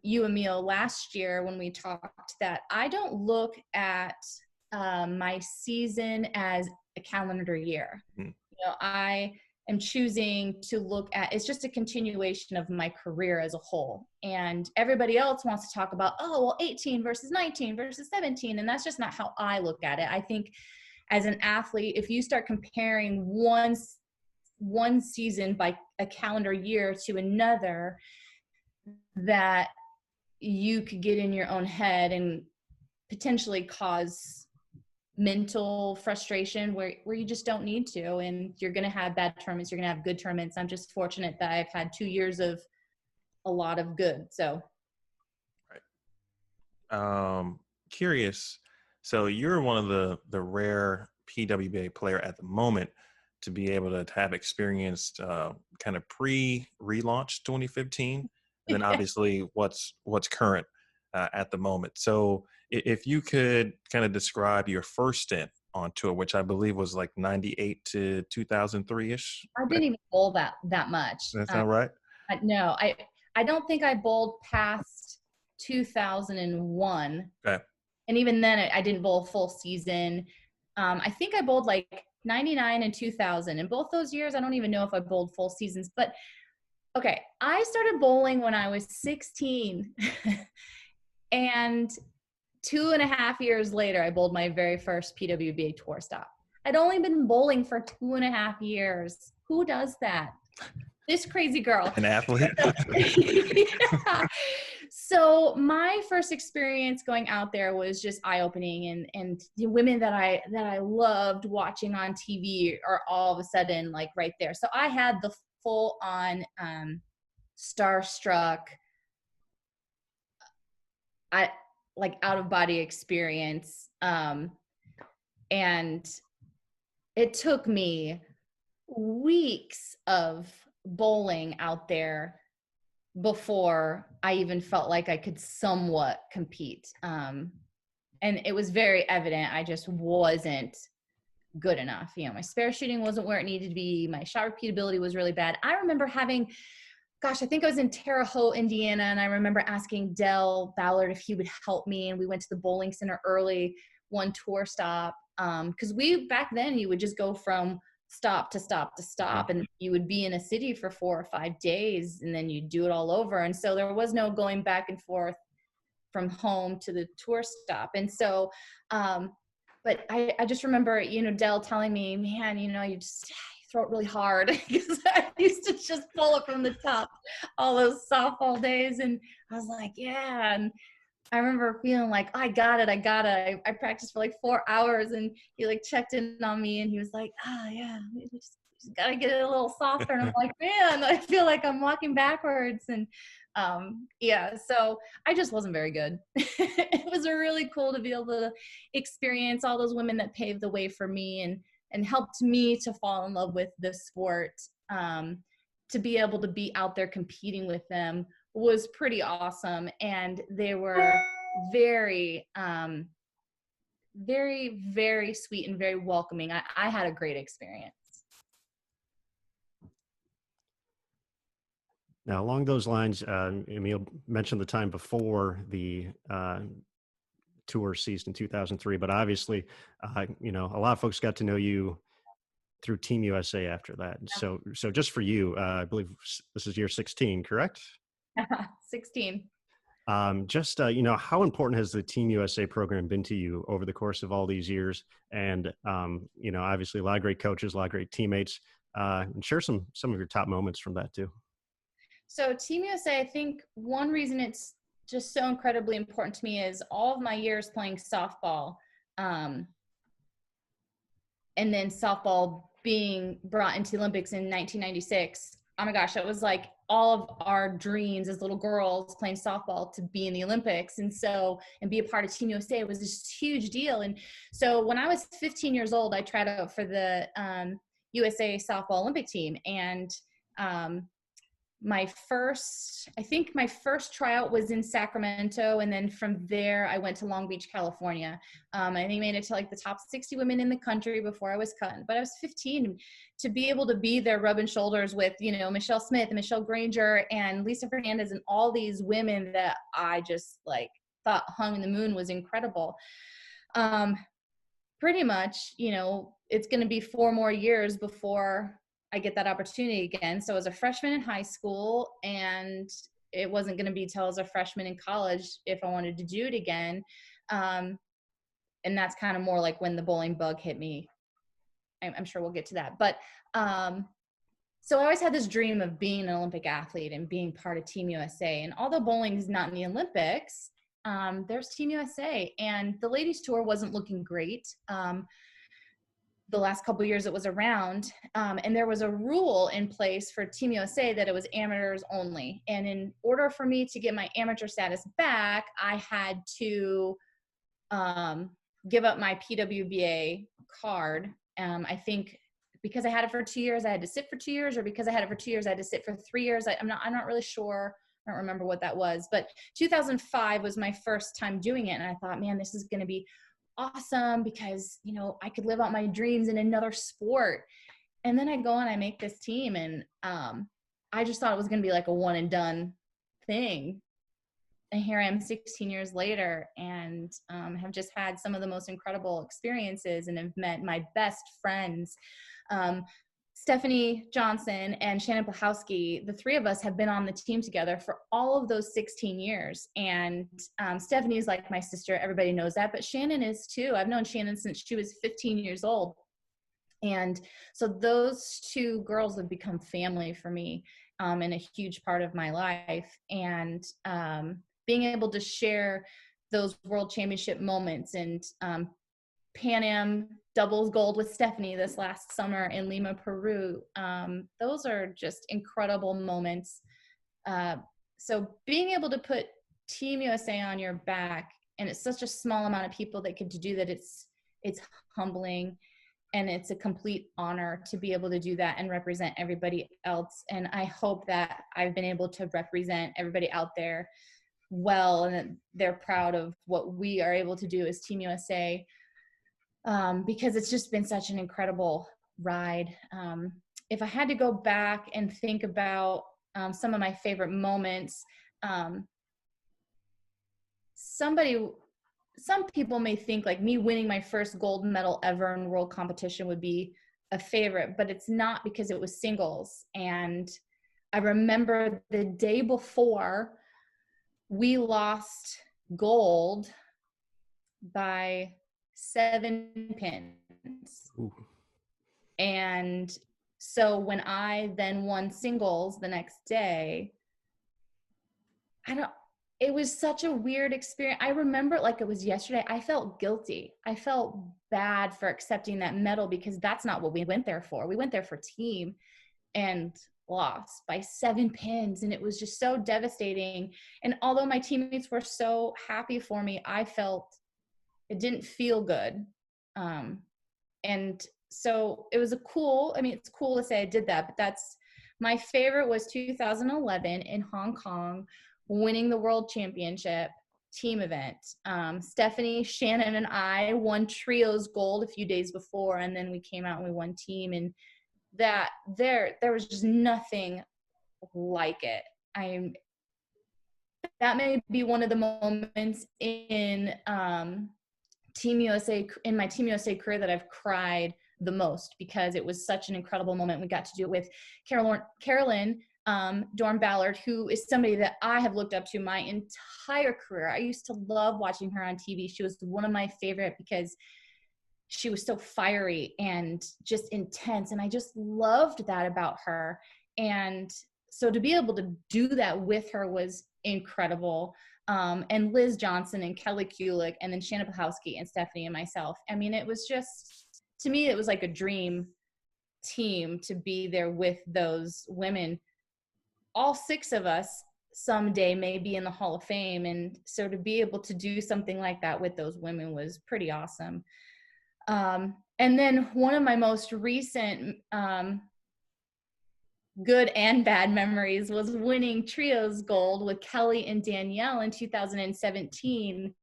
you, Emil, last year when we talked, that I don't look at my season as a calendar year. I am choosing to look at, it's just a continuation of my career as a whole. And everybody else wants to talk about, 18 versus 19 versus 17. And that's just not how I look at it. I think as an athlete, if you start comparing one season by a calendar year to another, that you could get in your own head and potentially cause mental frustration where you just don't need to. And you're going to have bad tournaments. You're going to have good tournaments. I'm just fortunate that I've had 2 years of a lot of good. So. Right. Curious. So you're one of the rare PWBA player at the moment to be able to have experienced kind of pre-relaunch 2015, and then obviously what's current at the moment. So if you could kind of describe your first stint on tour, which I believe was like 98 to 2003-ish. I didn't even bowl that much. That sound right? No, I don't think I bowled past 2001. Okay. And even then I didn't bowl a full season. I think I bowled like 99 and 2000. And both those years, I don't even know if I bowled full seasons. But, okay, I started bowling when I was 16. And 2.5 years later, I bowled my very first PWBA tour stop. I'd only been bowling for 2.5 years. Who does that? This crazy girl. An athlete. Yeah. So my first experience going out there was just eye-opening, and the women that I loved watching on TV are all of a sudden like right there. So I had the full-on starstruck, out-of-body experience, and it took me weeks of bowling out there before I even felt like I could somewhat compete. And it was very evident I just wasn't good enough. My spare shooting wasn't where it needed to be. My shot repeatability was really bad. I remember having, I think I was in Terre Haute, Indiana, and I remember asking Dell Ballard if he would help me, and we went to the bowling center early, one tour stop, because back then you would just go from stop to stop to stop, and you would be in a city for 4 or 5 days, and then you do it all over. And so there was no going back and forth from home to the tour stop. And so, but I just remember, Dell telling me, man, you just throw it really hard, because I used to just pull it from the top all those softball days. And I was like, yeah. And I remember feeling like, I got it. I practiced for like 4 hours, and he like checked in on me, and he was like, yeah, we just gotta get it a little softer. And I'm like, man, I feel like I'm walking backwards. And yeah, so I just wasn't very good. It was really cool to be able to experience all those women that paved the way for me and helped me to fall in love with this sport. To be able to be out there competing with them was pretty awesome. And they were very, very, very sweet and very welcoming. I had a great experience. Now, along those lines, Emil mentioned the time before the tour ceased in 2003, but obviously, a lot of folks got to know you through Team USA after that. So just for you, I believe this is year 16, correct? 16. How important has the Team USA program been to you over the course of all these years? And, obviously a lot of great coaches, a lot of great teammates, and share some of your top moments from that too. So Team USA, I think one reason it's just so incredibly important to me is all of my years playing softball, and then softball being brought into the Olympics in 1996. Oh my gosh, that was like all of our dreams as little girls playing softball to be in the Olympics. And be a part of Team USA was this huge deal. And so when I was 15 years old, I tried out for the USA softball Olympic team. And my first tryout was in Sacramento. And then from there, I went to Long Beach, California. I think I made it to like the top 60 women in the country before I was cut. But I was 15. To be able to be there rubbing shoulders with, Michelle Smith and Michelle Granger and Lisa Fernandez and all these women that I just like thought hung in the moon was incredible. Pretty much, it's going to be 4 more years before I get that opportunity again. So as a freshman in high school, and it wasn't going to be till as a freshman in college if I wanted to do it again. And that's kind of more like when the bowling bug hit me. I'm sure we'll get to that. But so I always had this dream of being an Olympic athlete and being part of Team USA. And although bowling is not in the Olympics, there's Team USA. And the ladies tour wasn't looking great. The last couple of years it was around, and there was a rule in place for Team USA that it was amateurs only. And in order for me to get my amateur status back, I had to give up my PWBA card. I think because I had it for 2 years, I had to sit for 2 years, or because I had it for 2 years, I had to sit for 3 years. I'm not really sure. I don't remember what that was, but 2005 was my first time doing it. And I thought, man, this is going to be awesome because, I could live out my dreams in another sport. And then I go and I make this team, and I just thought it was going to be like a one and done thing. And here I am 16 years later, and have just had some of the most incredible experiences and have met my best friends. Stephanie Johnson and Shannon, the 3 of us have been on the team together for all of those 16 years. And Stephanie is like my sister. Everybody knows that. But Shannon is too. I've known Shannon since she was 15 years old. And so those 2 girls have become family for me, and a huge part of my life. And being able to share those world championship moments and Pan Am doubles gold with Stephanie this last summer in Lima, Peru. Those are just incredible moments. So being able to put Team USA on your back, and it's such a small amount of people that get to do that, it's humbling, and it's a complete honor to be able to do that and represent everybody else. And I hope that I've been able to represent everybody out there well, and that they're proud of what we are able to do as Team USA. Because it's just been such an incredible ride. If I had to go back and think about some of my favorite moments, some people may think like me winning my first gold medal ever in world competition would be a favorite, but it's not, because it was singles. And I remember the day before we lost gold by 7 pins. Ooh. And so when I then won singles the next day, it was such a weird experience. I remember it like it was yesterday. I felt guilty. I felt bad for accepting that medal because that's not what we went there for. We went there for team and lost by 7 pins. And it was just so devastating. And although my teammates were so happy for me, I felt it didn't feel good. And so it was it's cool to say I did that, but my favorite was 2011 in Hong Kong, winning the world championship team event. Stephanie, Shannon, and I won trios gold a few days before, and then we came out and we won team, and that there was just nothing like it. That may be one of the moments in Team USA, in my Team USA career, that I've cried the most, because it was such an incredible moment. We got to do it with Carolyn Dorn-Ballard, who is somebody that I have looked up to my entire career. I used to love watching her on TV. She was one of my favorite because she was so fiery and just intense, and I just loved that about her. And so to be able to do that with her was incredible. And Liz Johnson and Kelly Kulick, and then Shannon Pahowski and Stephanie and myself. I mean, it was just, to me, it was like a dream team to be there with those women. All 6 of us someday may be in the Hall of Fame. And so to be able to do something like that with those women was pretty awesome. And then one of my most recent good and bad memories was winning trios gold with Kelly and Danielle in 2017.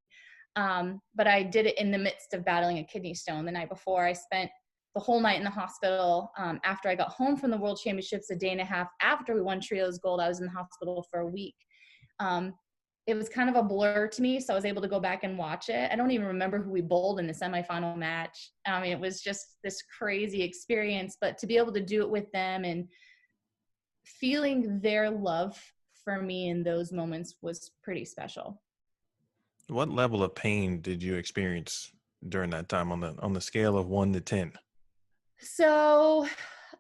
But I did it in the midst of battling a kidney stone the night before. I spent the whole night in the hospital. After I got home from the World Championships, a day and a half after we won trios gold, I was in the hospital for a week. It was kind of a blur to me, so I was able to go back and watch it. I don't even remember who we bowled in the semifinal match. It was just this crazy experience, but to be able to do it with them and feeling their love for me in those moments was pretty special. What level of pain did you experience during that time on the scale of 1 to 10? So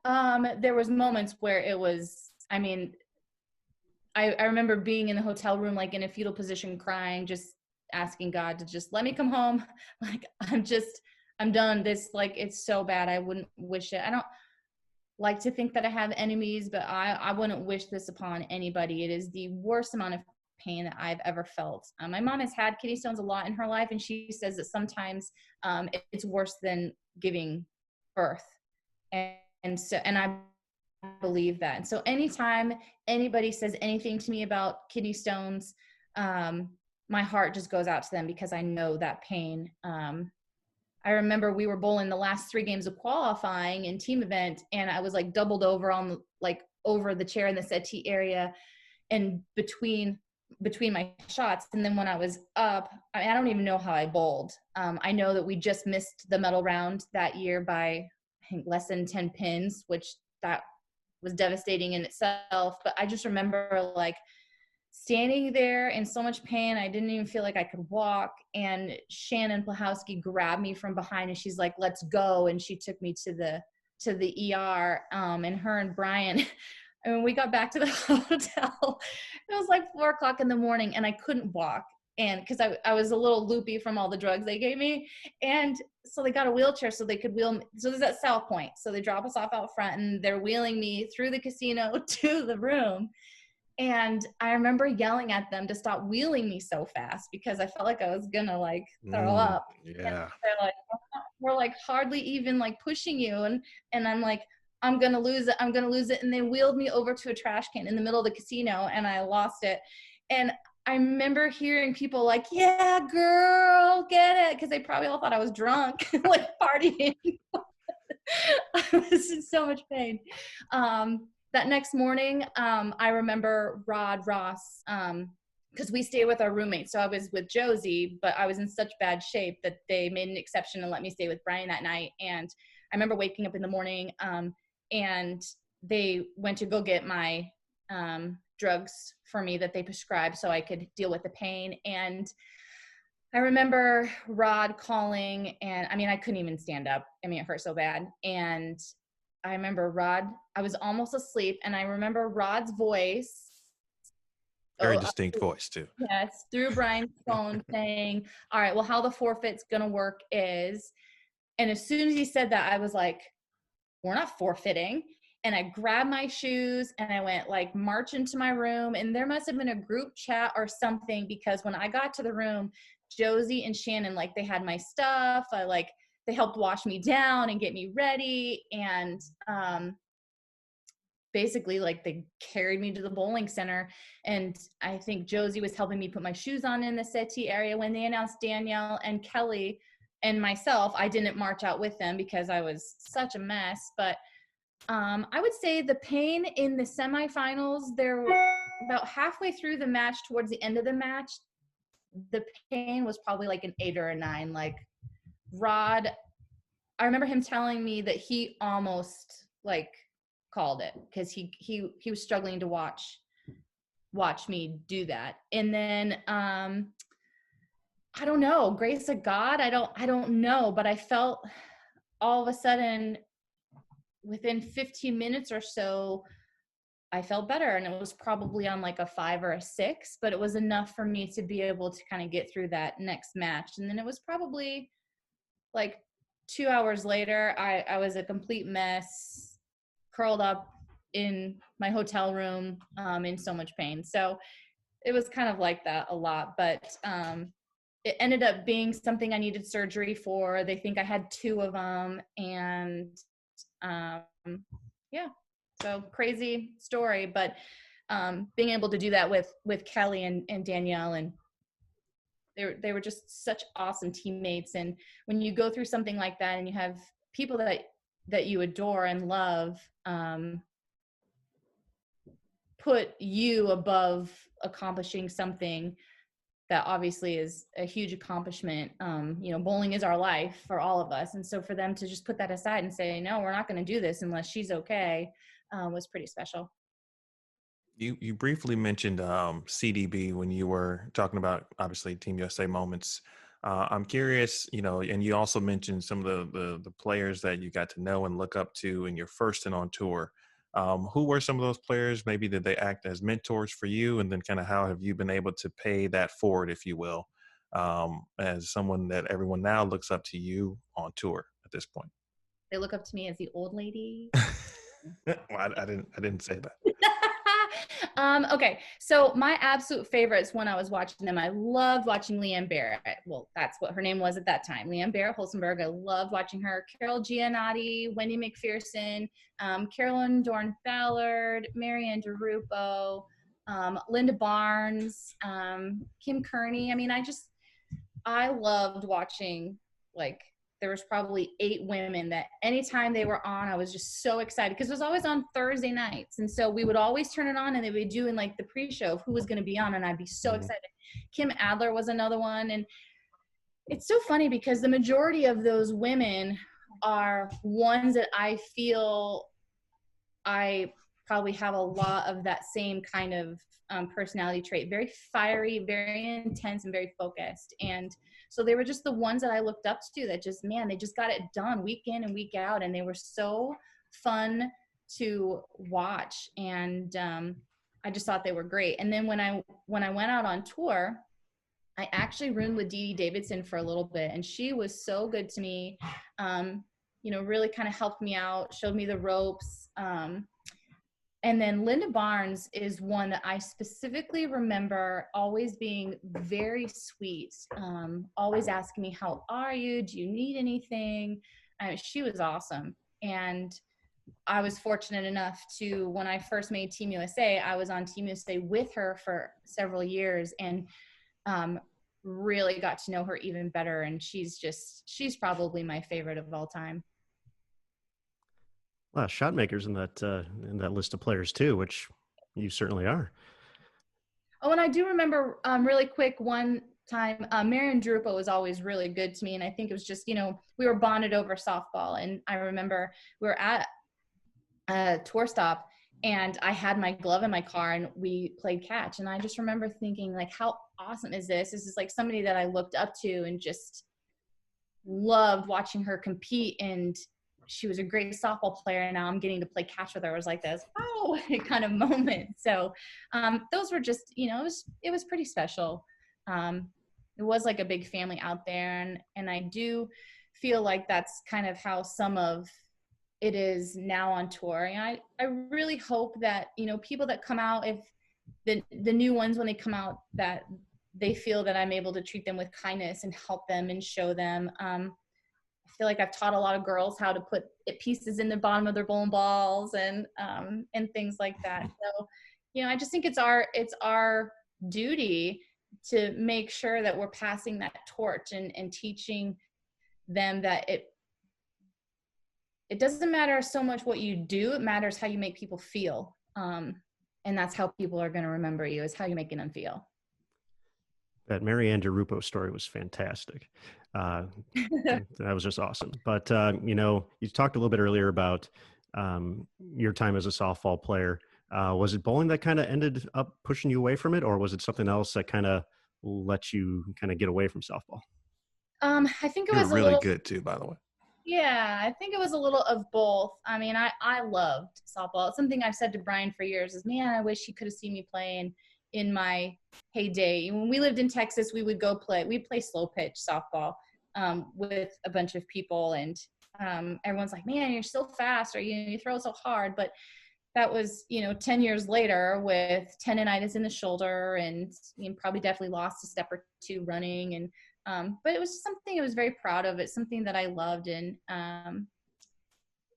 there was moments where it was, I remember being in the hotel room, like in a fetal position, crying, just asking God to just let me come home. Like, I'm done. This, like, it's so bad. I wouldn't wish it. I don't like to think that I have enemies, but I wouldn't wish this upon anybody. It is the worst amount of pain that I've ever felt. My mom has had kidney stones a lot in her life, and she says that sometimes it's worse than giving birth. And I believe that. And so anytime anybody says anything to me about kidney stones, my heart just goes out to them, because I know that pain. I remember we were bowling the last 3 games of qualifying in team event, and I was like doubled over over the chair in the settee area and between my shots. And then when I was up, I don't even know how I bowled. I know that we just missed the medal round that year by, I think, less than 10 pins, which that was devastating in itself. But I just remember like standing there in so much pain. I didn't even feel like I could walk. And Shannon Plahowski grabbed me from behind, and she's like, "Let's go." And she took me to the ER. And her and Brian, and when we got back to the hotel, it was like 4:00 in the morning, and I couldn't walk. And because I was a little loopy from all the drugs they gave me. And so they got a wheelchair so they could wheel me. So there's that South Point. So they drop us off out front, and they're wheeling me through the casino to the room. And I remember yelling at them to stop wheeling me so fast, because I felt like I was gonna like throw up. Yeah. And they're like, we're like hardly even like pushing you. And I'm like, I'm gonna lose it. I'm gonna lose it. And they wheeled me over to a trash can in the middle of the casino, and I lost it. And I remember hearing people like, "Yeah, girl, get it," because they probably all thought I was drunk, like partying. I was in so much pain. That next morning, I remember Rod Ross, because we stayed with our roommates. So I was with Josie, but I was in such bad shape that they made an exception and let me stay with Brian that night. And I remember waking up in the morning, and they went to go get my drugs for me that they prescribed so I could deal with the pain. And I remember Rod calling, and I couldn't even stand up. It hurt so bad. And I remember Rod, I was almost asleep, and I remember Rod's voice Very distinct voice too. Yes, through Brian's phone saying, all right, well, how the forfeit's going to work is, and as soon as he said that, I was like, we're not forfeiting. And I grabbed my shoes and I went like march into my room, and there must have been a group chat or something, because when I got to the room, Josie and Shannon, like they had my stuff. They helped wash me down and get me ready. And, basically like they carried me to the bowling center, and I think Josie was helping me put my shoes on in the settee area. When they announced Danielle and Kelly and myself, I didn't march out with them because I was such a mess. But I would say the pain in the semifinals, there about halfway through the match, towards the end of the match, the pain was probably like an 8 or a 9. Like Rod, I remember him telling me that he almost like called it, because he was struggling to watch me do that. And then I don't know, grace of God, I don't know, but I felt all of a sudden within 15 minutes or so I felt better, and it was probably on like a 5 or a 6, but it was enough for me to be able to kind of get through that next match. And then it was probably like 2 hours later, I was a complete mess, curled up in my hotel room, in so much pain. So it was kind of like that a lot, but it ended up being something I needed surgery for. They think I had 2 of them, and yeah, so crazy story, but being able to do that with Kelly and Danielle, and they were just such awesome teammates. And when you go through something like that and you have people that you adore and love, put you above accomplishing something that obviously is a huge accomplishment. Bowling is our life for all of us. And so for them to just put that aside and say, no, we're not going to do this unless she's okay, was pretty special. You briefly mentioned CDB when you were talking about, obviously, Team USA moments. I'm curious, and you also mentioned some of the players that you got to know and look up to in your first and on tour. Who were some of those players? Maybe did they act as mentors for you? And then kind of how have you been able to pay that forward, if you will, as someone that everyone now looks up to you on tour at this point? They look up to me as the old lady. Well, I didn't say that. Okay, so my absolute favorites when I was watching them, I loved watching Leanne Barrett. Well, that's what her name was at that time, Leanne Barrett Holzenberg. I loved watching her. Carol Giannotti, Wendy McPherson, Carolyn Dorn-Ballard, Marianne DeRupo, Linda Barnes, Kim Kearney. I mean, I loved watching, like, there was probably 8 women that anytime they were on, I was just so excited, because it was always on Thursday nights. And so we would always turn it on, and they would be doing like the pre-show of who was going to be on, and I'd be so excited. Kim Adler was another one. And it's so funny because the majority of those women are ones that I feel I probably have a lot of that same kind of personality trait, very fiery, very intense, and very focused. And so they were just the ones that I looked up to, that just, man, they just got it done week in and week out. And they were so fun to watch. And I just thought they were great. And then when I went out on tour, I actually roomed with Dee Dee Davidson for a little bit, and she was so good to me. Really kind of helped me out, showed me the ropes. And then Linda Barnes is one that I specifically remember always being very sweet, always asking me, how are you? Do you need anything? She was awesome. And I was fortunate enough to, when I first made Team USA, I was on Team USA with her for several years, and really got to know her even better. And she's probably my favorite of all time. Well, shot makers in that list of players too, which you certainly are. Oh, and I do remember really quick one time, Marianne DeRupo was always really good to me, and I think it was just, we were bonded over softball. And I remember we were at a tour stop, and I had my glove in my car, and we played catch. And I just remember thinking, like, how awesome is this? This is like somebody that I looked up to and just loved watching her compete. And she was a great softball player, and now I'm getting to play catch with her. It was like this, oh, kind of moment. So those were just, it was pretty special. It was like a big family out there. And I do feel like that's kind of how some of it is now on tour. And I really hope that, people that come out, if the new ones, when they come out, that they feel that I'm able to treat them with kindness and help them and show them. I feel like I've taught a lot of girls how to put pieces in the bottom of their bowling balls and things like that. So, I just think it's our duty to make sure that we're passing that torch and teaching them that it doesn't matter so much what you do, it matters how you make people feel. And that's how people are going to remember you, is how you're making them feel. That Marianne DeRupo story was fantastic. That was just awesome. But, you talked a little bit earlier about your time as a softball player. Was it bowling that kind of ended up pushing you away from it, or was it something else that kind of let you kind of get away from softball? I think it was really good too, by the way. Yeah, I think it was a little of both. I mean, I loved softball. It's something I've said to Brian for years is, man, I wish he could have seen me playing in my heyday. When we lived in Texas, we'd play slow pitch softball with a bunch of people, and everyone's like, man, you're so fast, or you throw so hard. But that was, 10 years later with tendonitis in the shoulder, and probably definitely lost a step or two running. And but it was something I was very proud of. It's something that I loved. And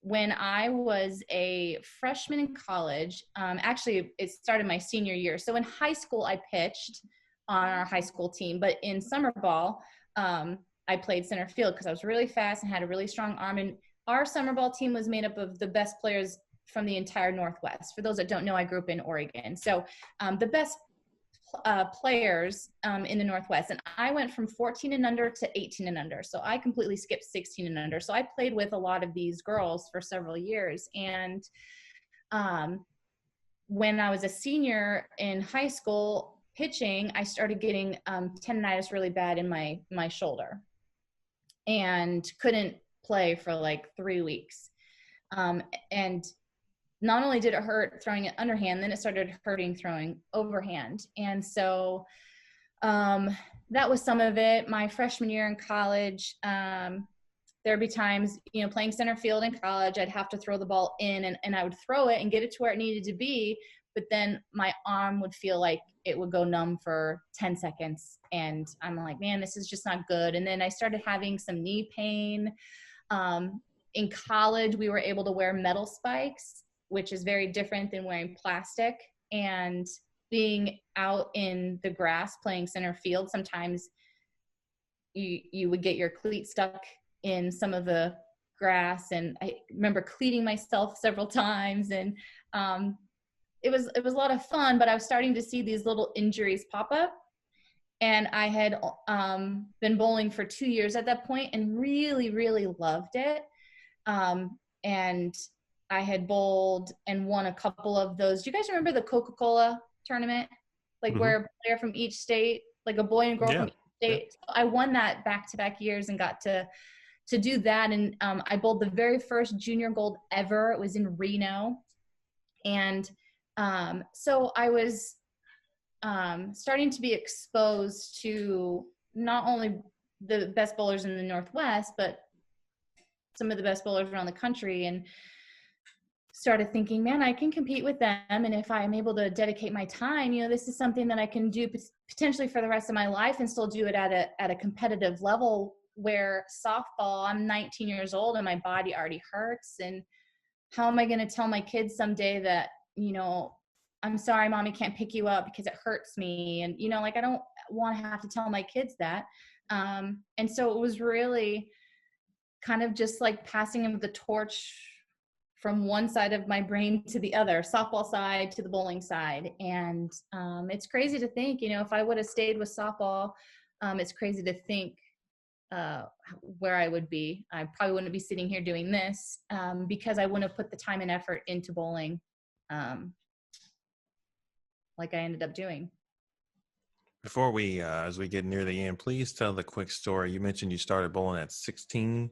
when I was a freshman in college, actually it started my senior year. So in high school, I pitched on our high school team, but in summer ball, I played center field because I was really fast and had a really strong arm. And our summer ball team was made up of the best players from the entire Northwest. For those that don't know, I grew up in Oregon. So the best players in the Northwest. And I went from 14 and under to 18 and under. So I completely skipped 16 and under. So I played with a lot of these girls for several years. And when I was a senior in high school pitching, I started getting tendonitis really bad in my shoulder and couldn't play for like 3 weeks. And not only did it hurt throwing it underhand, then it started hurting throwing overhand. And so that was some of it. My freshman year in college, there'd be times, playing center field in college, I'd have to throw the ball in and I would throw it and get it to where it needed to be. But then my arm would feel like it would go numb for 10 seconds. And I'm like, man, this is just not good. And then I started having some knee pain. In college, we were able to wear metal spikes, which is very different than wearing plastic. And being out in the grass playing center field, sometimes you would get your cleat stuck in some of the grass. And I remember cleating myself several times. And it was a lot of fun, but I was starting to see these little injuries pop up. And I had been bowling for 2 years at that point and really, really loved it. And I had bowled and won a couple of those. Do you guys remember the Coca-Cola tournament? Like where a player from each state, like a boy and girl from each state. Yeah. I won that back-to-back years and got to do that. And I bowled the very first junior gold ever. It was in Reno. And so I was starting to be exposed to not only the best bowlers in the Northwest, but some of the best bowlers around the country, and started thinking, man, I can compete with them. And if I'm able to dedicate my time, this is something that I can do potentially for the rest of my life and still do it at a competitive level. Where softball, I'm 19 years old and my body already hurts. And how am I going to tell my kids someday that, I'm sorry, mommy can't pick you up because it hurts me. And, I don't want to have to tell my kids that. And so it was really kind of just like passing of the torch from one side of my brain to the other, softball side to the bowling side. And it's crazy to think, if I would have stayed with softball, it's crazy to think where I would be. I probably wouldn't be sitting here doing this because I wouldn't have put the time and effort into bowling like I ended up doing. Before we, as we get near the end, please tell the quick story. You mentioned you started bowling at 16.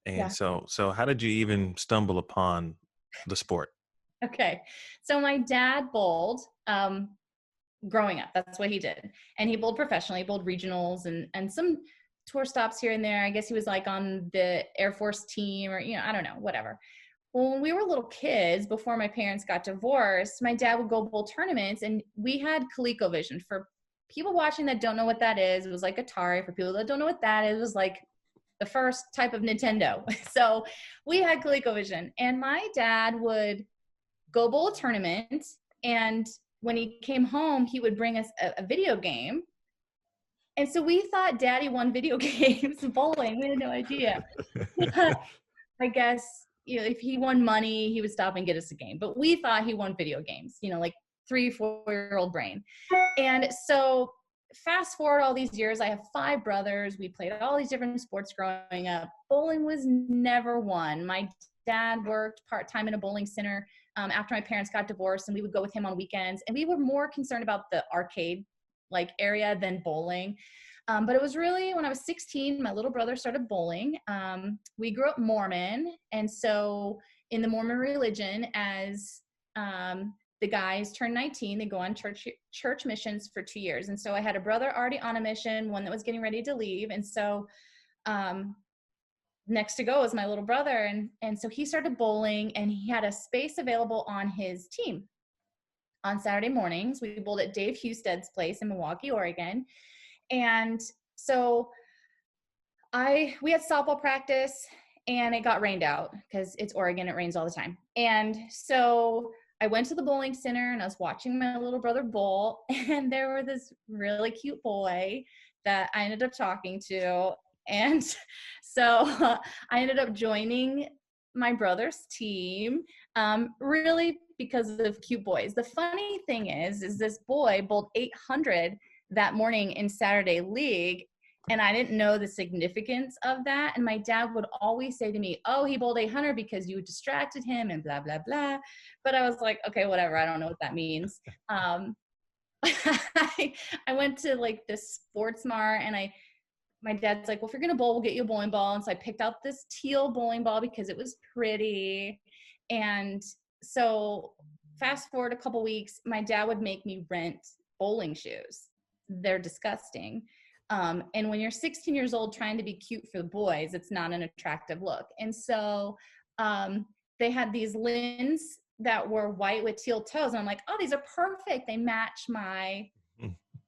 And Yeah. so how did you even stumble upon the sport? Okay. So my dad bowled growing up. That's what he did. And he bowled professionally, he bowled regionals and some tour stops here and there. I guess he was like on the Air Force team or, I don't know, whatever. Well, when we were little kids, before my parents got divorced, my dad would go bowl tournaments, and we had ColecoVision. For people watching that don't know what that is, it was like Atari. For people that don't know what that is, it was like the first type of Nintendo. So we had ColecoVision, and my dad would go bowl a tournament, and when he came home, he would bring us a video game. And so we thought Daddy won video games bowling. We had no idea. I guess, if he won money, he would stop and get us a game. But we thought he won video games, like 3-4-year-old brain. And so fast forward all these years, I have 5 brothers. We played all these different sports growing up. Bowling was never one. My dad worked part-time in a bowling center after my parents got divorced, and we would go with him on weekends. And we were more concerned about the arcade area than bowling. But it was really when I was 16, my little brother started bowling. We grew up Mormon. And so in the Mormon religion, as the guys turn 19, they go on church missions for 2 years. And so I had a brother already on a mission, one that was getting ready to leave. And so next to go was my little brother. And so he started bowling, and he had a space available on his team. On Saturday mornings, we bowled at Dave Husted's place in Milwaukee, Oregon. And so we had softball practice, and it got rained out because it's Oregon. It rains all the time. And so I went to the bowling center, and I was watching my little brother bowl, and there was this really cute boy that I ended up talking to. And so I ended up joining my brother's team, really because of cute boys. The funny thing is this boy bowled 800 that morning in Saturday League, and I didn't know the significance of that. And my dad would always say to me, "Oh, he bowled 800 because you distracted him," and blah, blah, blah. But I was like, okay, whatever. I don't know what that means. I went to this Sports Mart, and my dad's like, "Well, if you're going to bowl, we'll get you a bowling ball." And so I picked out this teal bowling ball because it was pretty. And so fast forward a couple weeks, my dad would make me rent bowling shoes. They're disgusting. And when you're 16 years old trying to be cute for the boys, it's not an attractive look. And so they had these Lins that were white with teal toes. And I'm like, "Oh, these are perfect. They match my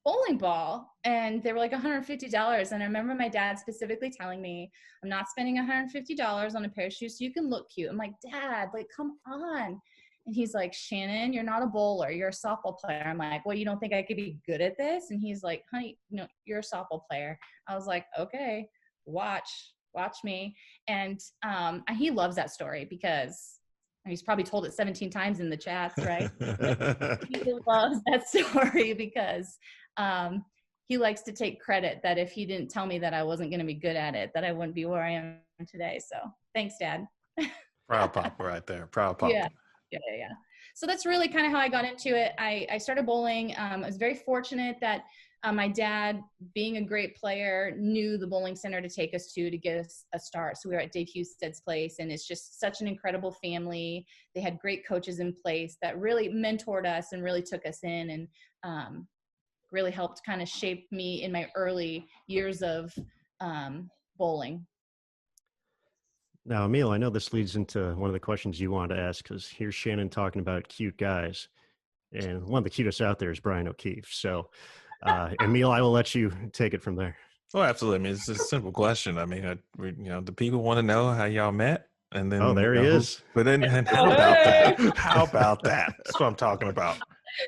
bowling ball." And they were like $150. And I remember my dad specifically telling me, "I'm not spending $150 on a pair of shoes so you can look cute." I'm like, "Dad, come on." And he's like, "Shannon, you're not a bowler. You're a softball player." I'm like, "Well, you don't think I could be good at this?" And he's like, "Honey, no, you're a softball player." I was like, "Okay, watch me." And he loves that story because he's probably told it 17 times in the chats, right? He loves that story because he likes to take credit that if he didn't tell me that I wasn't going to be good at it, that I wouldn't be where I am today. So thanks, Dad. Proud papa right there. Proud papa. Yeah. So that's really kind of how I got into it. I started bowling. I was very fortunate that my dad, being a great player, knew the bowling center to take us to get us a start. So we were at Dave Husted's place, and it's just such an incredible family. They had great coaches in place that really mentored us and really took us in, and really helped kind of shape me in my early years of bowling. Now, Emil, I know this leads into one of the questions you wanted to ask, because here's Shannon talking about cute guys. And one of the cutest out there is Brian O'Keefe. So, Emil, I will let you take it from there. Oh, absolutely. I mean, it's a simple question. I mean, the people want to know how y'all met. And then, there he is. But then, and how about that? How about that? That's what I'm talking about.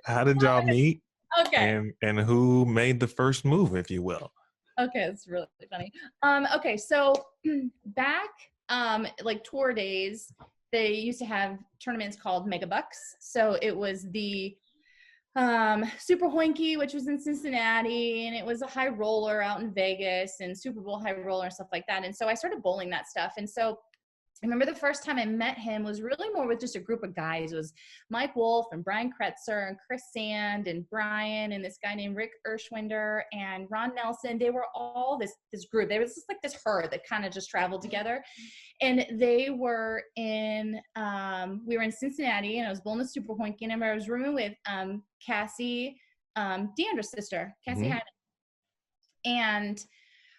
How did y'all meet? Okay. And who made the first move, if you will? Okay, it's really funny. Okay, so back tour days, they used to have tournaments called Mega Bucks. So it was the Super Hoinky, which was in Cincinnati, and it was a high roller out in Vegas, and Super Bowl high roller and stuff like that. And so I started bowling that stuff. And so I remember the first time I met him was really more with just a group of guys. It was Mike Wolf and Brian Kretzer and Chris Sand and Brian and this guy named Rick Erschwinder and Ron Nelson. They were all this group. There was just like this herd that kind of just traveled together. And they were in, we were in Cincinnati, and I was bowling the Super Hoink. And I was rooming with Cassie, Deandra's sister, Cassie Hyden. And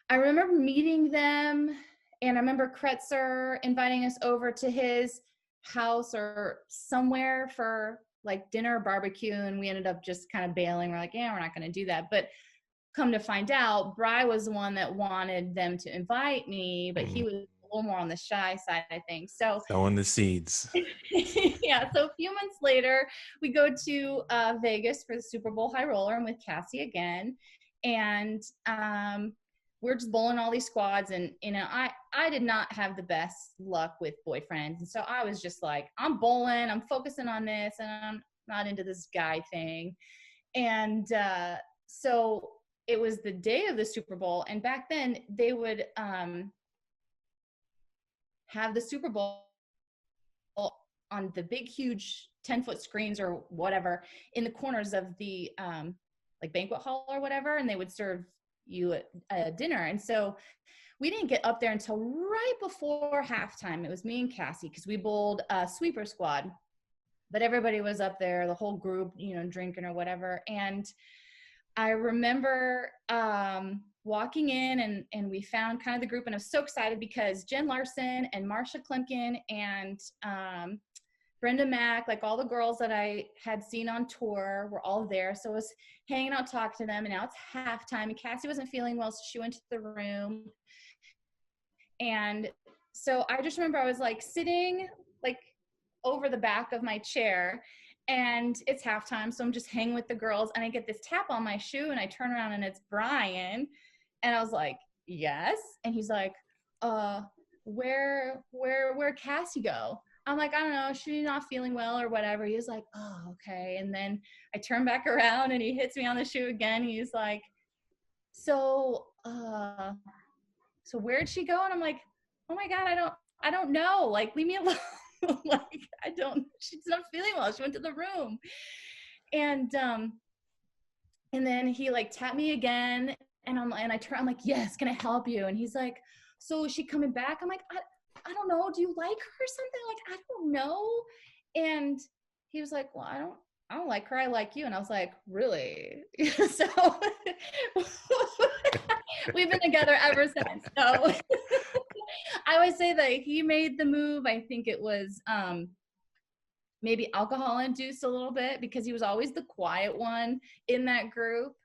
I remember meeting them. And I remember Kretzer inviting us over to his house or somewhere for like dinner or barbecue. And we ended up just kind of bailing. We're like, yeah, we're not going to do that. But come to find out, Bri was the one that wanted them to invite me, but he was a little more on the shy side, I think. So sowing the seeds. Yeah. So a few months later, we go to Vegas for the Super Bowl high roller. I'm with Cassie again. And, we're just bowling all these squads, and I did not have the best luck with boyfriends, and so I was just like, I'm bowling, I'm focusing on this, and I'm not into this guy thing. And so it was the day of the Super Bowl, and back then they would have the Super Bowl on the big huge 10-foot screens or whatever in the corners of the like banquet hall or whatever, and they would serve you a dinner. And so we didn't get up there until right before halftime. It was me and Cassie, because we bowled a sweeper squad, but everybody was up there, the whole group, you know, drinking or whatever. And I remember walking in, and we found kind of the group, and I was so excited because Jen Larson and Marsha Klimkin and Brenda Mack, like all the girls that I had seen on tour were all there. So I was hanging out, talking to them, and now it's halftime, and Cassie wasn't feeling well, so she went to the room. And so I just remember I was like sitting like over the back of my chair, and it's halftime, so I'm just hanging with the girls, and I get this tap on my shoe, and I turn around, and it's Brian. And I was like, yes. And he's like, where'd Cassie go? I'm like, I don't know, she's not feeling well or whatever. He was like, oh, okay. And then I turn back around, and he hits me on the shoe again. He's like, so where'd she go? And I'm like, oh my God, I don't know. Like, leave me alone. Like, she's not feeling well. She went to the room. And then he like tapped me again, and I'm like, yes, can I help you? And he's like, so is she coming back? I'm like, I don't know. Do you like her or something? Like, I don't know. And he was like, well, I don't like her. I like you. And I was like, really? So we've been together ever since. So I would say that he made the move. I think it was maybe alcohol induced a little bit, because he was always the quiet one in that group.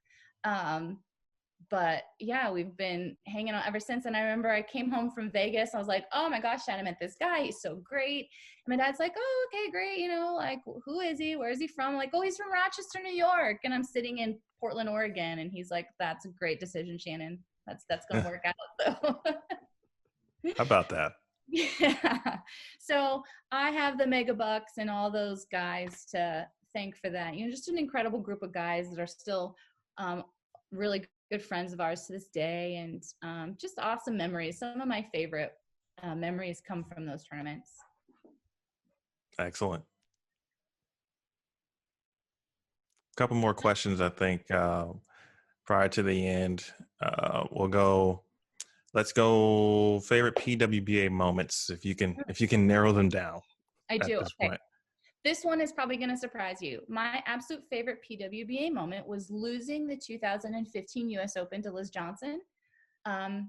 But yeah, we've been hanging out ever since. And I remember I came home from Vegas. I was like, oh my gosh, Shannon, I met this guy. He's so great. And my dad's like, oh, okay, great. You know, like, who is he? Where is he from? I'm like, oh, he's from Rochester, New York. And I'm sitting in Portland, Oregon. And he's like, that's a great decision, Shannon. That's going to work out. So. How about that? Yeah. So I have the Mega Bucks and all those guys to thank for that. You know, just an incredible group of guys that are still really good friends of ours to this day, and just awesome memories. Some of my favorite memories come from those tournaments. Excellent. A couple more questions, I think, prior to the end. Let's go favorite PWBA moments, if you can narrow them down. I do. Okay. This one is probably going to surprise you. My absolute favorite PWBA moment was losing the 2015 US Open to Liz Johnson. I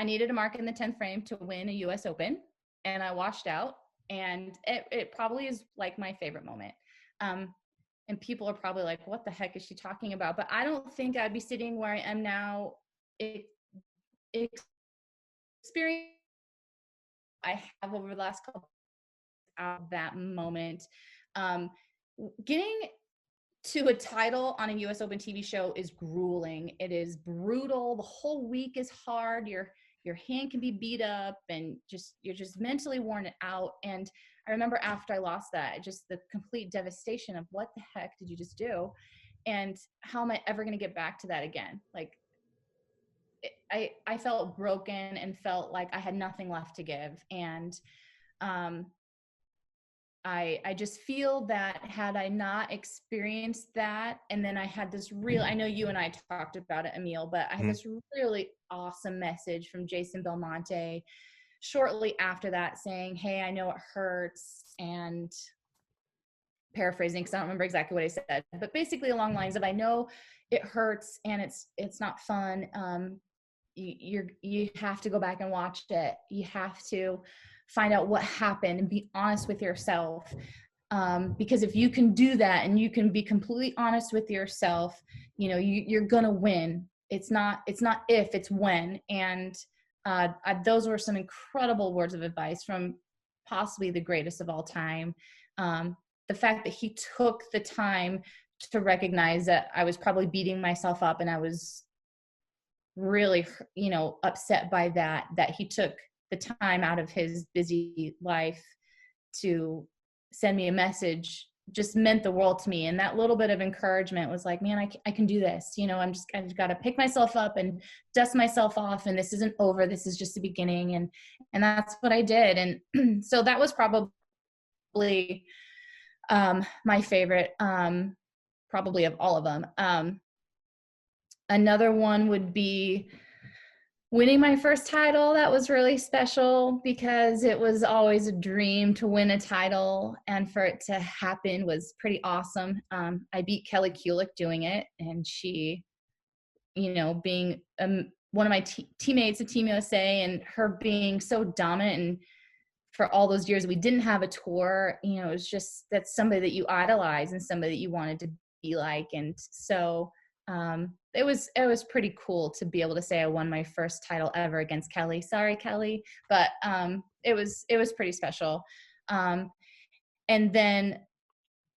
needed a mark in the 10th frame to win a US Open, and I washed out. And it probably is like my favorite moment. And people are probably like, what the heck is she talking about? But I don't think I'd be sitting where I am now. Experience I have over the last couple of that moment. Getting to a title on a US Open TV show is grueling. It is brutal. The whole week is hard. Your hand can be beat up, and you're just mentally worn out. And I remember after I lost that, just the complete devastation of what the heck did you just do? And how am I ever going to get back to that again? Like, I felt broken and felt like I had nothing left to give. And I just feel that had I not experienced that, and then I had this I know you and I talked about it, Emil, but I had this really awesome message from Jason Belmonte shortly after that saying, hey, I know it hurts, and paraphrasing because I don't remember exactly what I said, but basically along the lines of, I know it hurts and it's not fun. You have to go back and watch it. You have to find out what happened and be honest with yourself. Because if you can do that and you can be completely honest with yourself, you're gonna win. It's not if, it's when. And those were some incredible words of advice from possibly the greatest of all time. The fact that he took the time to recognize that I was probably beating myself up and I was really, upset by that he took the time out of his busy life to send me a message just meant the world to me. And that little bit of encouragement was like, man, I can do this. I just got to pick myself up and dust myself off. And this isn't over. This is just the beginning. And that's what I did. And so that was probably my favorite, probably of all of them. Another one would be winning my first title. That was really special because it was always a dream to win a title, and for it to happen was pretty awesome. I beat Kelly Kulick doing it, and she, being one of my teammates of Team USA, and her being so dominant, and for all those years we didn't have a tour, it was just, that's somebody that you idolize and somebody that you wanted to be like. And so it was pretty cool to be able to say I won my first title ever against Kelly. Sorry, Kelly, but it was pretty special. And then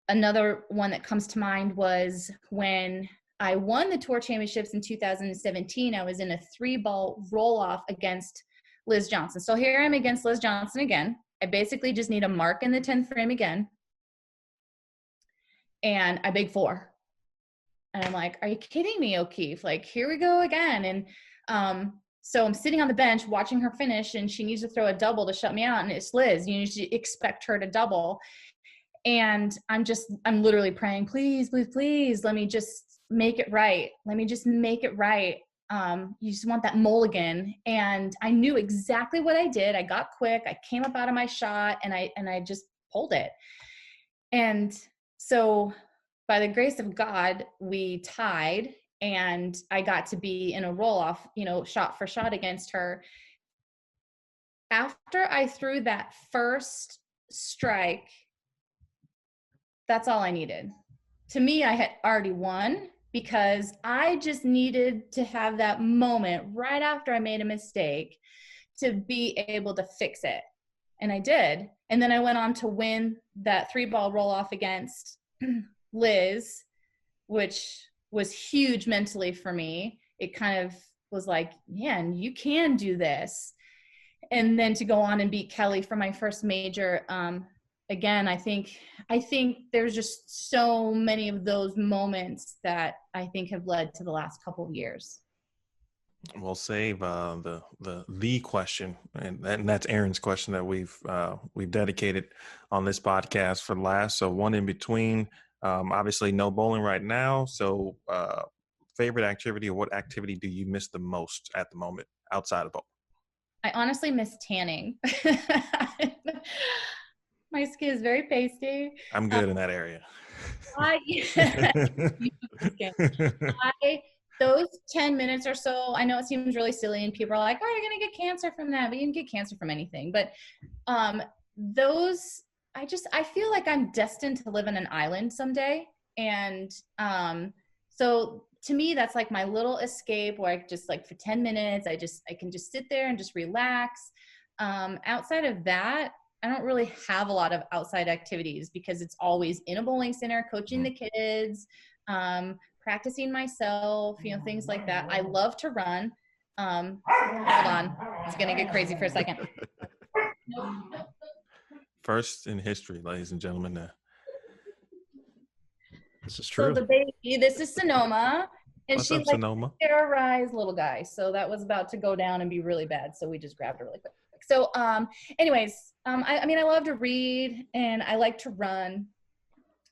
another one that comes to mind was when I won the tour championships in 2017. I was in a 3-ball roll-off against Liz Johnson. So here I'm against Liz Johnson again. I basically just need a mark in the 10th frame again. And I big 4. And I'm like, are you kidding me, O'Keefe? Like, here we go again. And so I'm sitting on the bench watching her finish, and she needs to throw a double to shut me out. And it's Liz. You need to expect her to double. And I'm literally praying, please, please, please, let me just make it right. Let me just make it right. You just want that mulligan. And I knew exactly what I did. I got quick. I came up out of my shot, and I just pulled it. And so by the grace of God, we tied, and I got to be in a roll-off, shot for shot against her. After I threw that first strike, that's all I needed. To me, I had already won, because I just needed to have that moment right after I made a mistake to be able to fix it. And I did. And then I went on to win that 3-ball roll-off against Liz, which was huge mentally for me. It kind of was like, man, you can do this. And then to go on and beat Kelly for my first major, again, I think there's just so many of those moments that I think have led to the last couple of years. We'll save the question, and that's Erin's question that we've dedicated on this podcast for last. So one in between. Obviously, no bowling right now. So, favorite activity, or what activity do you miss the most at the moment outside of bowling? I honestly miss tanning. My skin is very pasty. I'm good in that area. Those 10 minutes or so, I know it seems really silly, and people are like, oh, you're going to get cancer from that. But you can get cancer from anything. But I feel like I'm destined to live on an island someday. And so to me, that's like my little escape where I just, like, for 10 minutes, I can just sit there and just relax. Outside of that, I don't really have a lot of outside activities, because it's always in a bowling center, coaching the kids, practicing myself, things like that. I love to run. Hold on. It's going to get crazy for a second. First in history, ladies and gentlemen. This is true. So the baby, this is Sonoma, and What's she up, Sonoma? terrorized little guy. So that was about to go down and be really bad. So we just grabbed her really quick. So, anyways, I mean, I love to read and I like to run,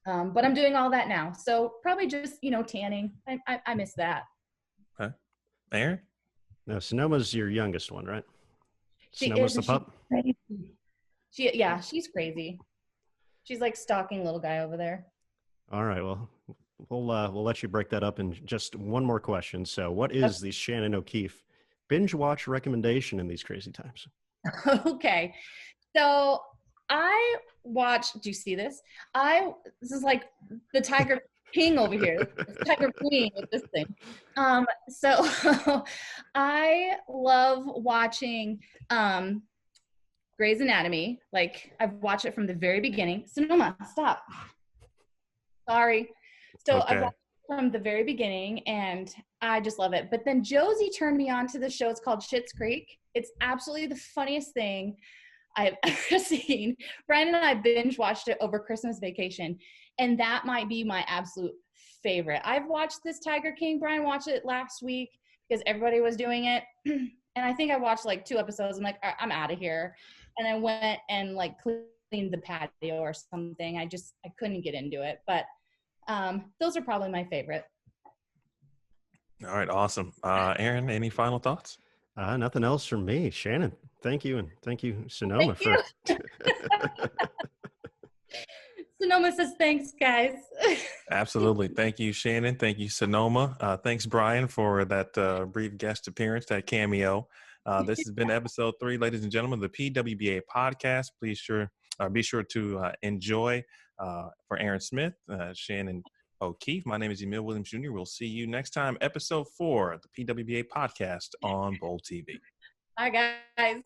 but I'm doing all that now. So probably just, tanning. I miss that. Okay. Aaron? Now, Sonoma's your youngest one, right? She Sonoma's is. the pup? She's crazy. She's like stalking little guy over there. All right. Well, we'll let you break that up in just one more question. So what is the Shannon O'Keefe binge watch recommendation in these crazy times? Okay. So I watched, do you see this? This is like the Tiger King over here, Tiger Queen with this thing. So I love watching Grey's Anatomy. Like I've watched it from the very beginning. Sonoma, stop. Sorry. So Okay. I watched it from the very beginning and I just love it. But then Josie turned me on to the show. It's called Schitt's Creek. It's absolutely the funniest thing I've ever seen. Brandon and I binge watched it over Christmas vacation, and that might be my absolute favorite. I've watched this Tiger King. Brian watched it last week because everybody was doing it, and I think I watched like 2 episodes. I'm like, I'm out of here, and I went and like cleaned the patio or something. I couldn't get into it, but those are probably my favorite. All right. Awesome. Aaron, any final thoughts? Nothing else from me. Shannon, thank you. And thank you, Sonoma. Sonoma says, thanks, guys. Absolutely. Thank you, Shannon. Thank you, Sonoma. Thanks, Brian, for that brief guest appearance, that cameo. This has been episode 3, ladies and gentlemen, of the PWBA podcast. Please be sure to enjoy for Aaron Smith, Shannon O'Keefe. My name is Emil Williams Jr. We'll see you next time, episode 4 of the PWBA podcast on Bold TV. Bye, guys.